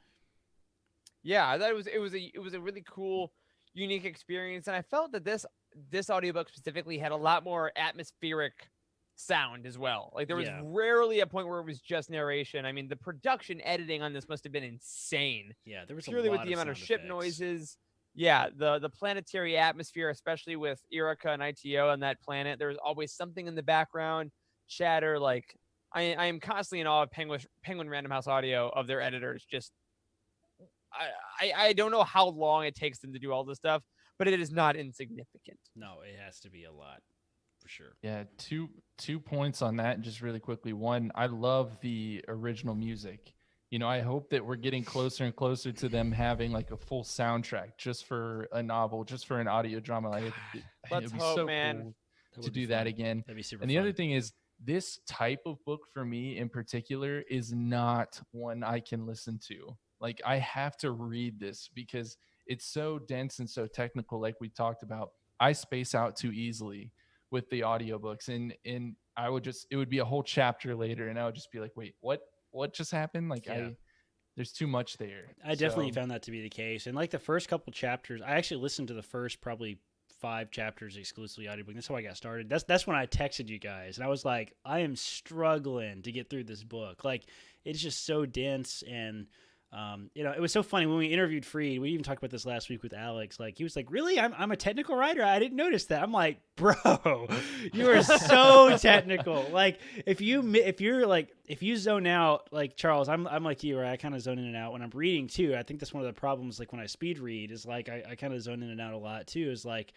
Yeah, I thought it was a really cool, unique experience, and I felt that this audiobook specifically had a lot more atmospheric sound as well. Like there was rarely a point where it was just narration. I mean, the production editing on this must have been insane. Yeah, there was Purely a lot with the amount of sound ship effects. noises. Yeah, the planetary atmosphere, especially with Irika and ITO on that planet, there was always something in the background, chatter. Like I am constantly in awe of Penguin Random House Audio, of their editors. Just I don't know how long it takes them to do all this stuff, but it is not insignificant. No, it has to be a lot for sure. Yeah, two points on that just really quickly. One, I love the original music. You know, I hope that we're getting closer and closer to them having like a full soundtrack just for a novel, just for an audio drama. Like, Let's it'd be hope, so man. cool That to would be do that fun. again. That'd be super And the fun. other thing is, this type of book for me in particular is not one I can listen to. Like, I have to read this because it's so dense and so technical, like we talked about. I space out too easily with the audiobooks, and it would be a whole chapter later, and I would just be like, wait, what just happened? Like, Yeah. there's too much there. I definitely So- found that to be the case. And like the first couple chapters, I actually listened to the first probably 5 chapters exclusively audiobook. That's how I got started. That's when I texted you guys, and I was like, I am struggling to get through this book. Like, it's just so dense, and It was so funny when we interviewed Freed. We even talked about this last week with Alex. Like, he was like, "Really? I'm a technical writer? I didn't notice that." I'm like, "Bro, you are so technical. Like, if you zone out, like Charles, I'm like you, where I kind of zone in and out when I'm reading too. I think that's one of the problems. Like when I speed read, is like I kind of zone in and out a lot too. Is like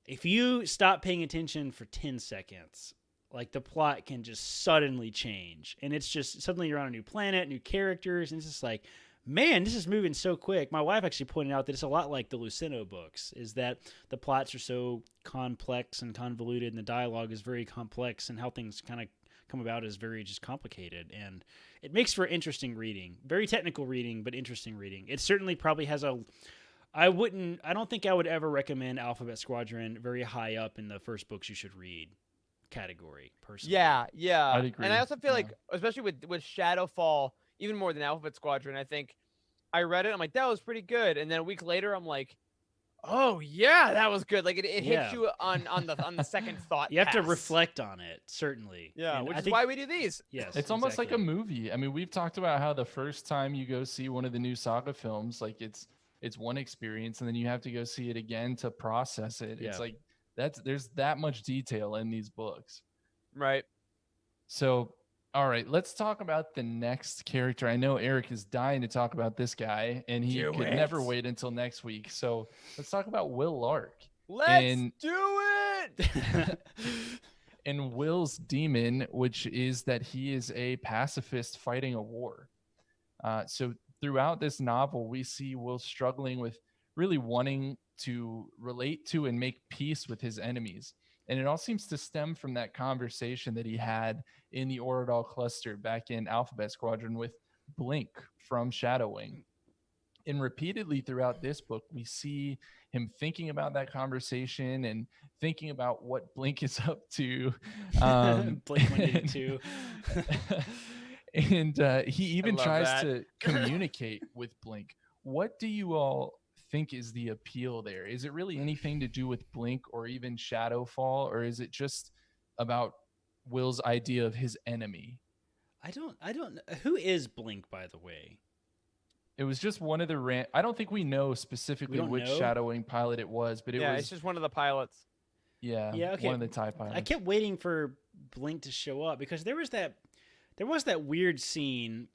if you stop paying attention for 10 seconds." Like the plot can just suddenly change, and it's just suddenly you're on a new planet, new characters, and it's just like, man, this is moving so quick. My wife actually pointed out that it's a lot like the Luceno books, is that the plots are so complex and convoluted, and the dialogue is very complex, and how things kind of come about is very just complicated, and it makes for interesting reading, very technical reading, but interesting reading. It certainly probably has I don't think I would ever recommend Alphabet Squadron very high up in the first books you should read category personally. Yeah. I'd agree. And I also feel like, especially with Shadowfall, even more than Alphabet Squadron, I think I read it. I'm like, that was pretty good. And then a week later, I'm like, oh yeah, that was good. Like it hits you on the second thought. You have to pass. reflect on it, certainly. Yeah, And which I is think, why we do these. yes, It's almost like a exactly. movie. I mean, we've talked about how the first time you go see one of the new Saga films, like it's one experience, and then you have to go see it again to process it. Yeah. It's like there's that much detail in these books. Right. So, all right, let's talk about the next character. I know Eric is dying to talk about this guy, and he Do could it. never wait until next week. So let's talk about Will Lark. Let's do it. And Will's demon, which is that he is a pacifist fighting a war. So throughout this novel, we see Will struggling with really wanting to relate to and make peace with his enemies. And it all seems to stem from that conversation that he had in the Oradal cluster back in Alphabet Squadron with Blink from Shadowwing. And repeatedly throughout this book, we see him thinking about that conversation and thinking about what Blink is up to. Blink 182. And he even love tries that. to communicate with Blink. What do you all think is the appeal there? Is it really anything to do with Blink or even Shadowfall, or is it just about Will's idea of his enemy? I don't. Who is Blink, by the way? It was just one of the I don't think we know specifically don't which know? Shadowwing pilot it was, but it Yeah, was it's just one of the pilots. Yeah, okay. one of the TIE pilots. I kept waiting for Blink to show up because there was that weird scene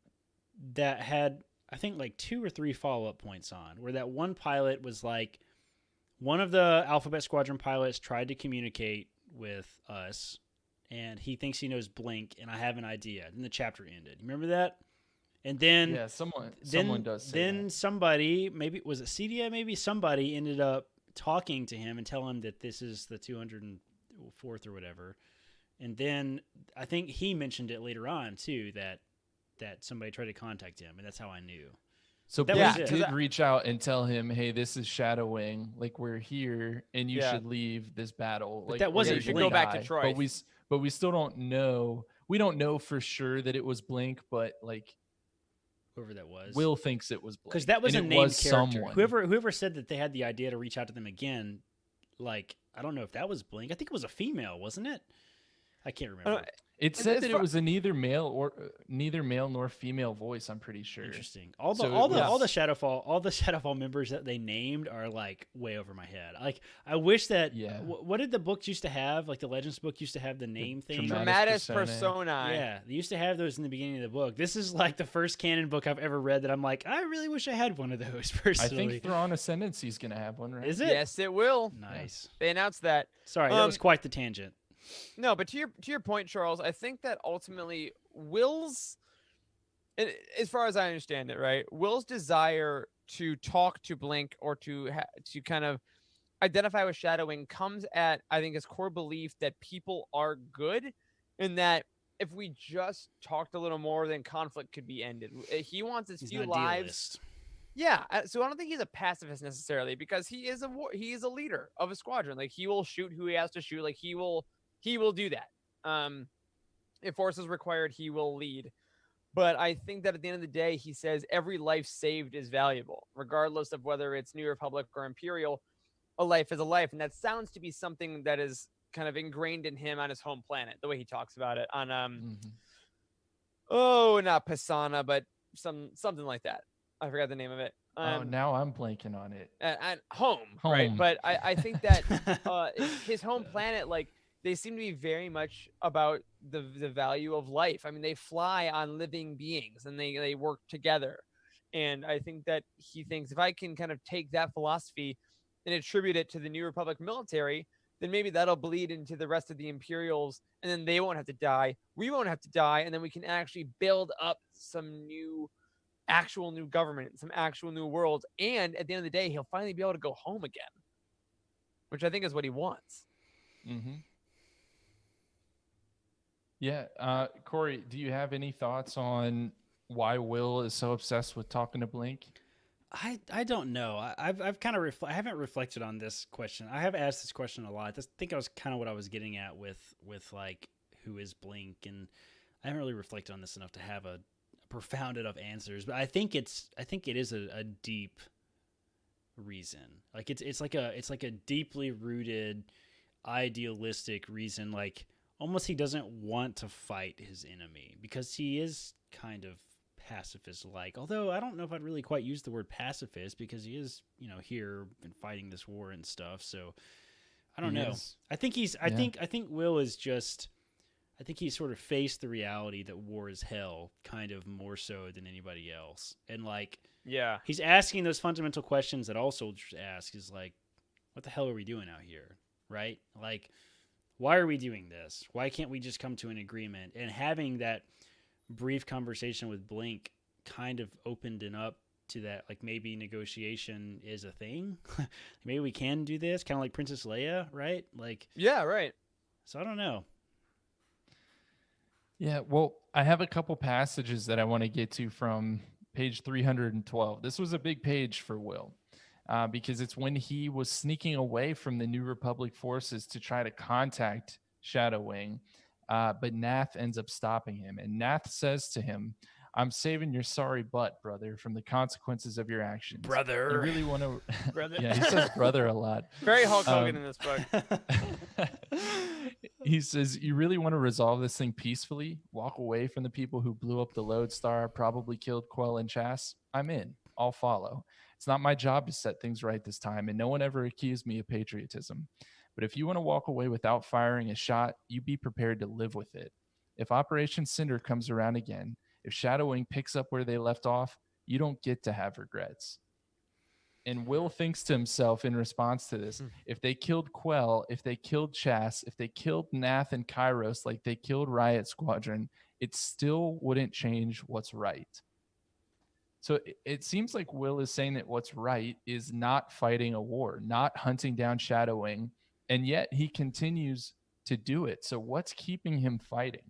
that had, I think, like 2 or 3 follow-up points on, where that one pilot was like, one of the Alphabet Squadron pilots tried to communicate with us, and he thinks he knows Blink, and I have an idea. And the chapter ended. You remember that? And then Yeah, someone does say then that. somebody, maybe was it Cedia, maybe somebody ended up talking to him and telling him that this is the 204th or whatever. And then I think he mentioned it later on too, that somebody tried to contact him, and that's how I knew. So That Blink was it. did reach out and tell him, "Hey, this is Shadowwing. Like, we're here, and you Yeah. should leave this battle." But like, that we're wasn't gonna you should Blink. go back to die." Troy. But we still don't know. We don't know for sure that it was Blink, but like Whoever that was. Will thinks it was Blink because that was and a it named was character. someone. Whoever said that they had the idea to reach out to them again, like, I don't know if that was Blink. I think it was a female, wasn't it? I can't remember. It said it's that fu- it was a neither male nor female voice. I'm pretty sure. Interesting. All the So it all the was- all the Shadowfall members that they named are like way over my head. Like, I wish that. Yeah. What did the books used to have? Like the Legends book used to have the name thing. Dramatis Dramatis Personae. Yeah, they used to have those in the beginning of the book. This is like the first canon book I've ever read that I'm like, I really wish I had one of those I personally. think Thrawn Ascendancy is gonna have one, right? Is it? Yes, it will. Nice. They announced that. Sorry, that was Um, quite the tangent. No, but to your point, Charles, I think that ultimately Will's, as far as I understand it, right, Will's desire to talk to Blink or to kind of identify with Shadowwing comes at, I think, his core belief that people are good, and that if we just talked a little more, then conflict could be ended. He wants his He's few an lives. idealist. Yeah, so I don't think he's a pacifist necessarily, because he is a leader of a squadron. Like, he will shoot who he has to shoot. Like, he will do that. If force is required, he will lead. But I think that at the end of the day, he says every life saved is valuable, regardless of whether it's New Republic or Imperial. A life is a life, and that sounds to be something that is kind of ingrained in him on his home planet. The way he talks about it on Mhm. oh, not Pisana, but something like that. I forgot the name of it. Oh, now I'm blanking on it. And home, right? Home. But I think that his home planet, like they seem to be very much about the value of life. I mean, they fly on living beings and they work together. And I think that he thinks if I can kind of take that philosophy and attribute it to the New Republic military, then maybe that'll bleed into the rest of the Imperials, and then they won't have to die. We won't have to die, and then we can actually build up some new actual new government, some actual new worlds, and at the end of the day, he'll finally be able to go home again, which I think is what he wants. Mm-hmm. Yeah. Corey, do you have any thoughts on why Will is so obsessed with talking to Blink? I don't know. I've kind of I haven't reflected on this question. I have asked this question a lot. I think I was kind of what I was getting at with like who is Blink, and I haven't really reflected on this enough to have a profound enough answers. But I think it is a deep reason. Like it's like a deeply rooted idealistic reason. Like almost he doesn't want to fight his enemy because he is kind of pacifist like, although I don't know if I'd really quite use the word pacifist because he is, here and fighting this war and stuff. So I don't know. I think I think Will is just, I think he's sort of faced the reality that war is hell kind of more so than anybody else. And like, yeah, he's asking those fundamental questions that all soldiers ask is like, what the hell are we doing out here? Right? Like, why are we doing this? Why can't we just come to an agreement? And having that brief conversation with Blink kind of opened it up to that, like maybe negotiation is a thing. Maybe we can do this, kind of like Princess Leia, right? Like, yeah, right. So I don't know. Yeah, well, I have a couple passages that I want to get to from page 312. This was a big page for Will because it's when he was sneaking away from the New Republic forces to try to contact Shadow Wing. But Nath ends up stopping him. And Nath says to him, I'm saving your sorry butt, brother, from the consequences of your actions. Brother. You really want to... Brother. Yeah, he says brother a lot. Very Hulk Hogan in this book. He says, you really want to resolve this thing peacefully? Walk away from the people who blew up the Lodestar, probably killed Quell and Chas? I'm in. I'll follow. It's not my job to set things right this time, and no one ever accused me of patriotism. But if you want to walk away without firing a shot, you be prepared to live with it. If Operation Cinder comes around again, if Shadow Wing picks up where they left off, you don't get to have regrets. And Will thinks to himself in response to this, if they killed Quell, if they killed Chas, if they killed Nath and Kairos like they killed Riot Squadron, it still wouldn't change what's right. So it seems like Will is saying that what's right is not fighting a war, not hunting down Shadow Wing, and yet he continues to do it. So what's keeping him fighting?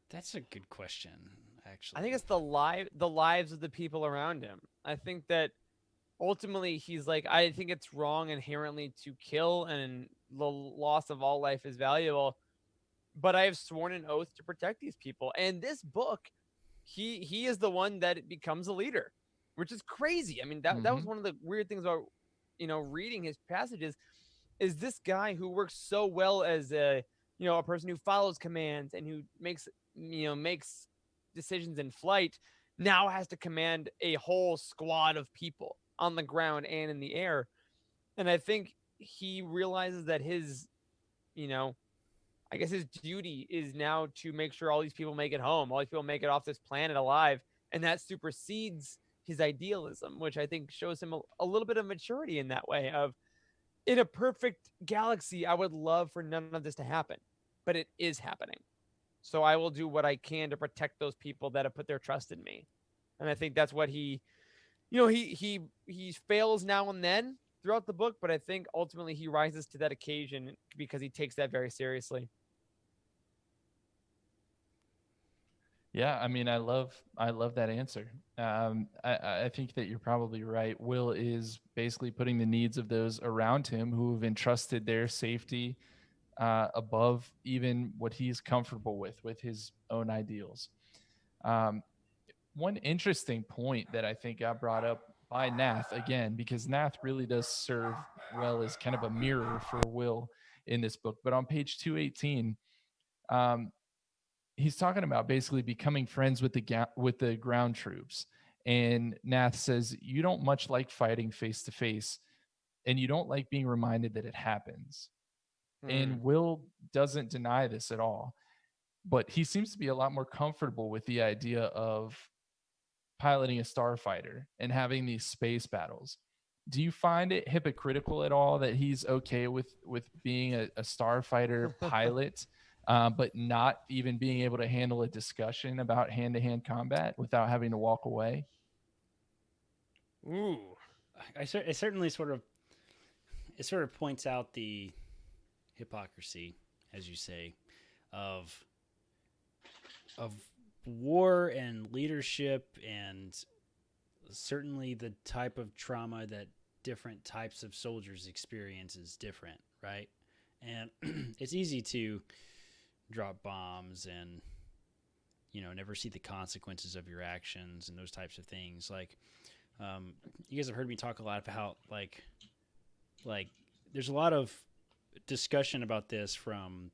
That's a good question, actually. I think it's the lives of the people around him. I think that ultimately he's like, I think it's wrong inherently to kill, and the loss of all life is valuable, but I have sworn an oath to protect these people. And this book, he is the one that becomes a leader, which is crazy. I mean, that was one of the weird things about reading his passages, is this guy who works so well as a person who follows commands and who makes decisions in flight, now has to command a whole squad of people on the ground and in the air. And I think he realizes that his I guess his duty is now to make sure all these people make it home, all these people make it off this planet alive, and that supersedes his idealism, which I think shows him a little bit of maturity in that way of, in a perfect galaxy, I would love for none of this to happen, but it is happening. So I will do what I can to protect those people that have put their trust in me. And I think that's what he fails now and then throughout the book, but I think ultimately he rises to that occasion because he takes that very seriously. Yeah, I mean, I love that answer. I think that you're probably right. Will is basically putting the needs of those around him who have entrusted their safety above even what he's comfortable with his own ideals. One interesting point that I think got brought up by Nath, again, because Nath really does serve well as kind of a mirror for Will in this book. But on page 218, he's talking about basically becoming friends with with the ground troops. And Nath says, you don't much like fighting face to face, and you don't like being reminded that it happens. Hmm. And Will doesn't deny this at all, but he seems to be a lot more comfortable with the idea of piloting a starfighter and having these space battles. Do you find it hypocritical at all that he's okay with being a starfighter pilot, but not even being able to handle a discussion about hand-to-hand combat without having to walk away? Ooh, it certainly sort of points out the hypocrisy, as you say, of of war and leadership, and certainly the type of trauma that different types of soldiers experience is different, right? And it's easy to drop bombs and never see the consequences of your actions and those types of things. Like, you guys have heard me talk a lot about like there's a lot of discussion about this from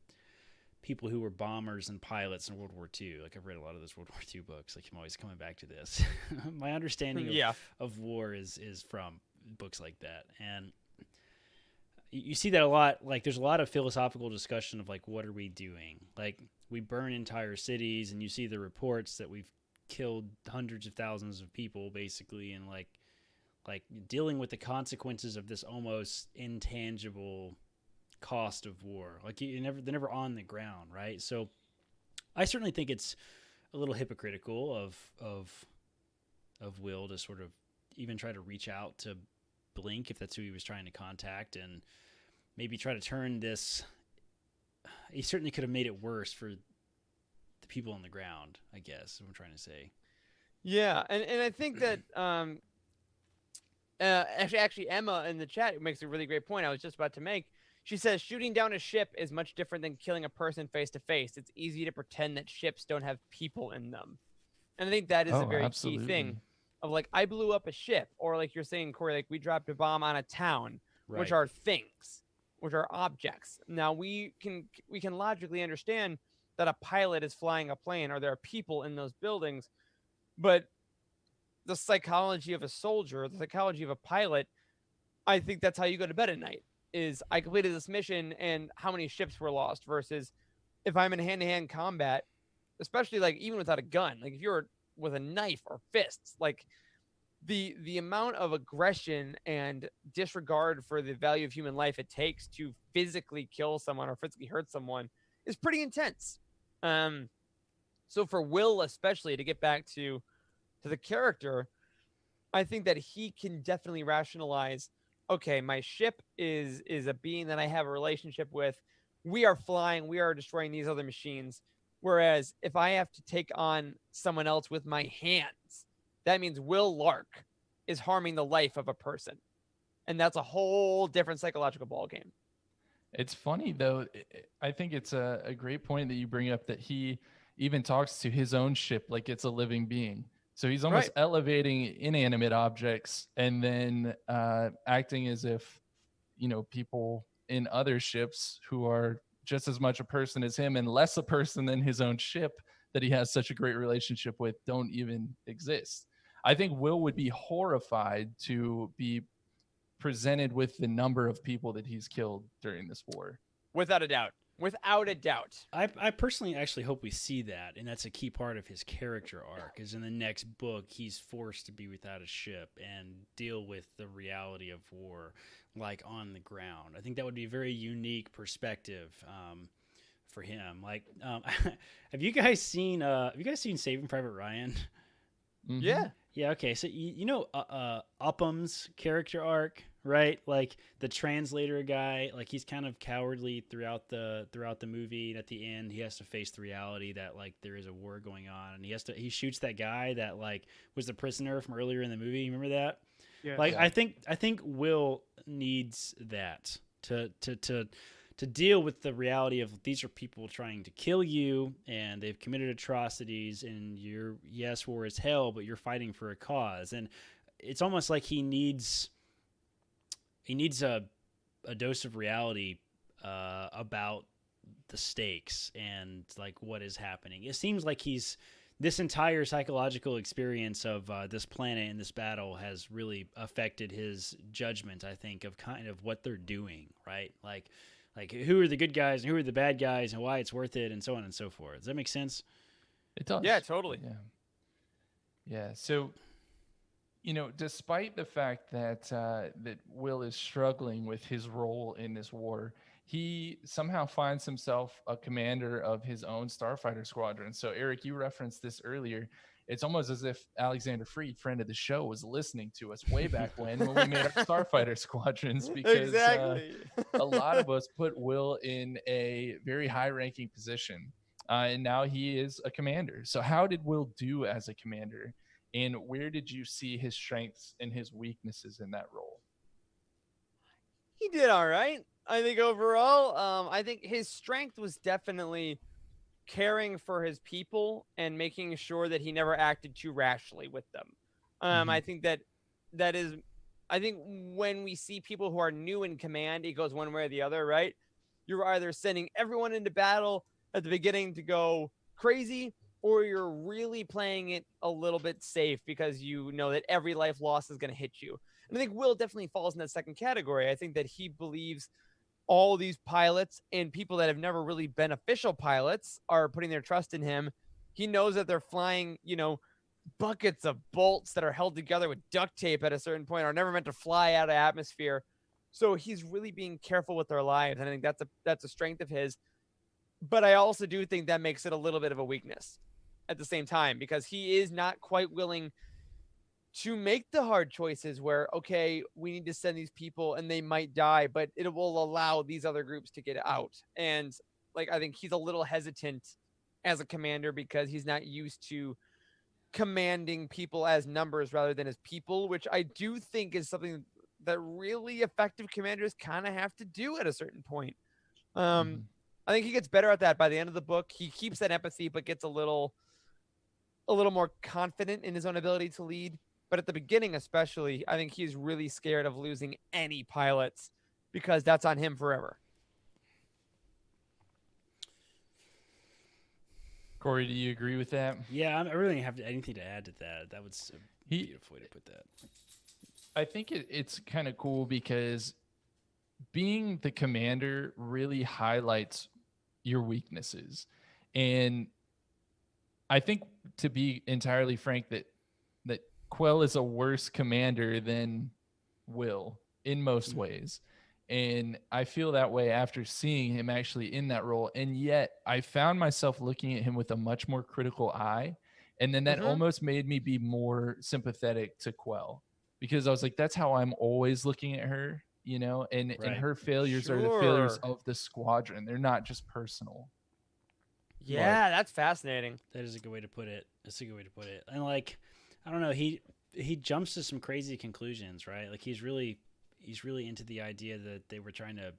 people who were bombers and pilots in World War II. Like, I've read a lot of those World War II books. Like, I'm always coming back to this. My understanding Yeah. of war is from books like that. And you see that a lot. Like, there's a lot of philosophical discussion of, like, what are we doing? Like, we burn entire cities, and you see the reports that we've killed hundreds of thousands of people, basically, and like dealing with the consequences of this almost intangible cost of war. Like, they're never on the ground, right? So I certainly think it's a little hypocritical of Will to sort of even try to reach out to Blink, if that's who he was trying to contact, and maybe try to turn this. He certainly could have made it worse for the people on the ground, I guess, is what I'm trying to say. Yeah, and I think that actually Emma in the chat makes a really great point. I was just about to make. She says shooting down a ship is much different than killing a person face to face. It's easy to pretend that ships don't have people in them, and I think that is a Oh, very key thing. absolutely. Of like, I blew up a ship, or like you're saying, Corey, like we dropped a bomb on a town, which Right. are things, which are objects. Now we can logically understand that a pilot is flying a plane, or there are people in those buildings, but the psychology of a soldier, the psychology of a pilot, I think that's how you go to bed at night. Is I completed this mission and how many ships were lost versus if I'm in hand to hand combat, especially like even without a gun, like if you're with a knife or fists, like the amount of aggression and disregard for the value of human life it takes to physically kill someone or physically hurt someone is pretty intense. Um, so for Will especially to get back to the character, I think that he can definitely rationalize, okay, my ship is a being that I have a relationship with. We are flying, we are destroying these other machines. Whereas if I have to take on someone else with my hands, that means Will Lark is harming the life of a person. And that's a whole different psychological ballgame. It's funny though. I think it's a great point that you bring up that he even talks to his own ship like it's a living being. So he's almost Right. elevating inanimate objects and then acting as if, people in other ships who are just as much a person as him and less a person than his own ship that he has such a great relationship with don't even exist. I think Will would be horrified to be presented with the number of people that he's killed during this war. Without a doubt. Without a doubt. I personally actually hope we see that, and that's a key part of his character arc. Is in the next book, he's forced to be without a ship and deal with the reality of war, like on the ground. I think that would be a very unique perspective for him. Like, have you guys seen Saving Private Ryan? Mhm. Yeah. Yeah, okay. So Upham's character arc, right? Like the translator guy, like he's kind of cowardly throughout the movie, and at the end he has to face the reality that like there is a war going on, and he shoots that guy that like was the prisoner from earlier in the movie. You remember that? Yeah. Like Yeah. I think Will needs that to deal with the reality of these are people trying to kill you and they've committed atrocities, and yes, war is hell, but you're fighting for a cause. And it's almost like he needs a dose of reality about the stakes and like what is happening. It seems like this entire psychological experience of this planet and this battle has really affected his judgment, I think, of kind of what they're doing, right? Like who are the good guys and who are the bad guys and why it's worth it and so on and so forth. Does that make sense? It does. Yeah, totally. Yeah. Yeah. So, despite the fact that that Will is struggling with his role in this war, he somehow finds himself a commander of his own starfighter squadron. So, Eric, you referenced this earlier. It's almost as if Alexander Freed, friend of the show, was listening to us way back when we made our starfighter squadrons, because Exactly. a lot of us put Will in a very high-ranking position, and now he is a commander. So, how did Will do as a commander? And where did you see his strengths and his weaknesses in that role? He did all right. I think overall, I think his strength was definitely caring for his people and making sure that he never acted too rashly with them. Mhm. I think that is, I think when we see people who are new in command, it goes one way or the other, right? You're either sending everyone into battle at the beginning to go crazy, or you're really playing it a little bit safe because you know that every life lost is going to hit you. And I think Will definitely falls in that second category. I think that he believes all these pilots and people that have never really been official pilots are putting their trust in him. He knows that they're flying, buckets of bolts that are held together with duct tape at a certain point are never meant to fly out of atmosphere. So he's really being careful with their lives. And I think that's a strength of his. But I also do think that makes it a little bit of a weakness at the same time, because he is not quite willing to make the hard choices where, okay, we need to send these people and they might die, but it will allow these other groups to get out. And like, I think he's a little hesitant as a commander because he's not used to commanding people as numbers rather than as people, which I do think is something that really effective commanders kind of have to do at a certain point. Mhm. I think he gets better at that by the end of the book. He keeps that empathy, but gets a little more confident in his own ability to lead. But at the beginning, especially, I think he's really scared of losing any pilots because that's on him forever. Corey, do you agree with that? Yeah, I really don't have anything to add to that. That was a He- beautiful way to put that. I think it's kind of cool because being the commander really highlights your weaknesses. And I think, to be entirely frank, that Quell is a worse commander than Will in most ways. And I feel that way after seeing him actually in that role. And yet I found myself looking at him with a much more critical eye. And then that Mhm. almost made me be more sympathetic to Quell, because I was like, that's how I'm always looking at her, and Right. her failures are the failures Sure. of the squadron. They're not just personal. Yeah, that's fascinating. That is a good way to put it. That's a good way to put it. And like, I don't know, he jumps to some crazy conclusions, right? Like he's really into the idea that they were trying to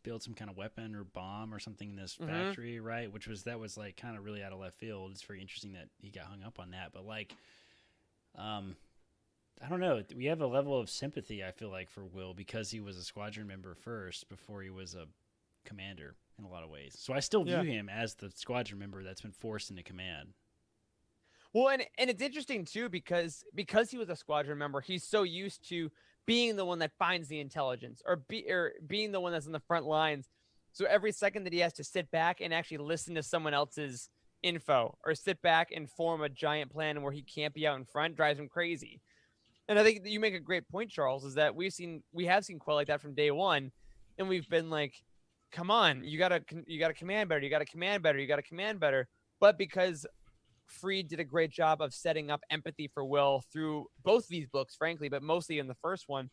build some kind of weapon or bomb or something in this factory, right? That was like kind of really out of left field. It's very interesting that he got hung up on that. But like, I don't know. We have a level of sympathy, I feel like, for Will because he was a squadron member first before he was a commander in a lot of ways. So I still view him as the squadron member that's been forced into command. Well, and it's interesting too because he was a squadron member, he's so used to being the one that finds the intelligence or being the one that's in the front lines. So every second that he has to sit back and actually listen to someone else's info or sit back and form a giant plan where he can't be out in front drives him crazy. And I think that you make a great point, Charles, is that we have seen Quell like that from day one, and we've been like, come on, you gotta command better, you gotta command better, you gotta command better. But because Freed did a great job of setting up empathy for Will through both of these books, frankly, but mostly in the first one,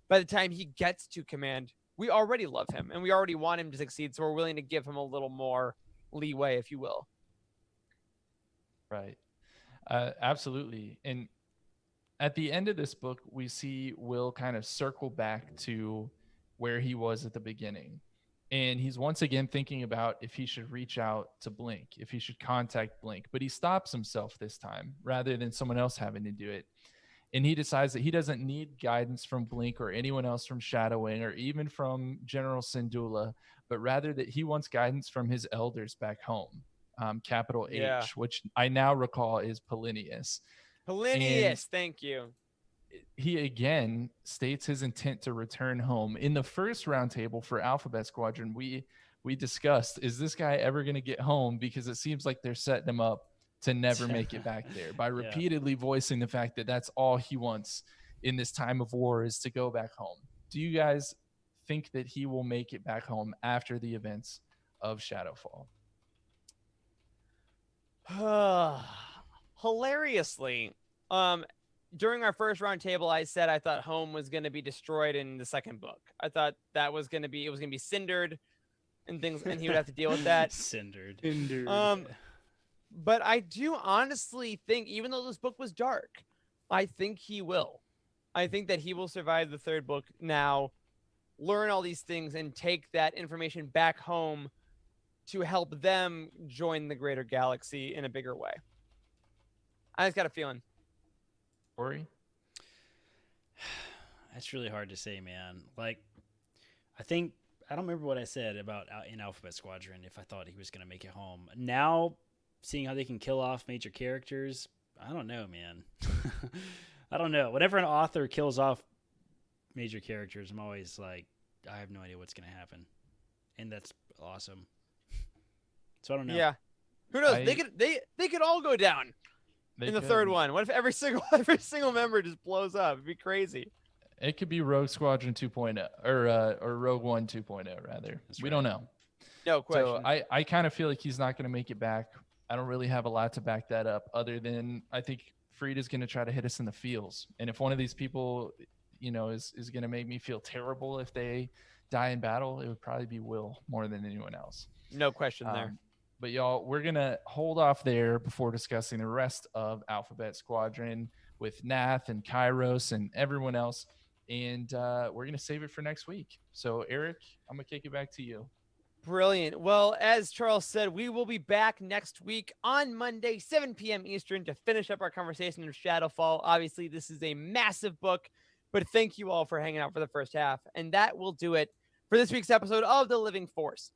by the time he gets to command, we already love him and we already want him to succeed. So we're willing to give him a little more leeway, if you will. Right. Absolutely. And at the end of this book, we see Will kind of circle back to where he was at the beginning. And he's once again thinking about if he should reach out to Blink, if he should contact Blink. But he stops himself this time rather than someone else having to do it. And he decides that he doesn't need guidance from Blink or anyone else from Shadow Wing or even from General Syndulla, but rather that he wants guidance from his elders back home, capital Yeah. H, which I now recall is Polinius. Polinius, thank you. He again states his intent to return home. In the first roundtable for Alphabet Squadron, we discussed, is this guy ever going to get home? Because it seems like they're setting him up to never make it back there by repeatedly voicing the fact that that's all he wants in this time of war is to go back home. Do you guys think that he will make it back home after the events of Shadowfall? Hilariously, during our first round table, I said I thought home was going to be destroyed in the second book. I thought that was going to be, it was going to be cindered and things, and he would have to deal with that. Cindered. But I do honestly think, even though this book was dark, I think he will. I think that he will survive the third book now, learn all these things, and take that information back home to help them join the greater galaxy in a bigger way. I just got a feeling. Corey? That's really hard to say, man. Like, I don't remember what I said about in Alphabet Squadron if I thought he was going to make it home. Now, seeing how they can kill off major characters, I don't know, man. I don't know. Whenever an author kills off major characters, I'm always like, I have no idea what's going to happen. And that's awesome. So I don't know. Yeah. Who knows? They could all go down in the third one. What if every single member just blows up? It'd be crazy. It could be Rogue Squadron 2.0 or Rogue One 2.0 rather. We don't know. No question. So I kind of feel like he's not going to make it back. I don't really have a lot to back that up other than I think Frida's going to try to hit us in the feels. And if one of these people, is going to make me feel terrible if they die in battle, it would probably be Will more than anyone else. No question there. But y'all, we're going to hold off there before discussing the rest of Alphabet Squadron with Nath and Kairos and everyone else. And we're going to save it for next week. So, Eric, I'm going to kick it back to you. Brilliant. Well, as Charles said, we will be back next week on Monday, 7 p.m. Eastern, to finish up our conversation of Shadowfall. Obviously, this is a massive book, but thank you all for hanging out for the first half. And that will do it for this week's episode of The Living Force.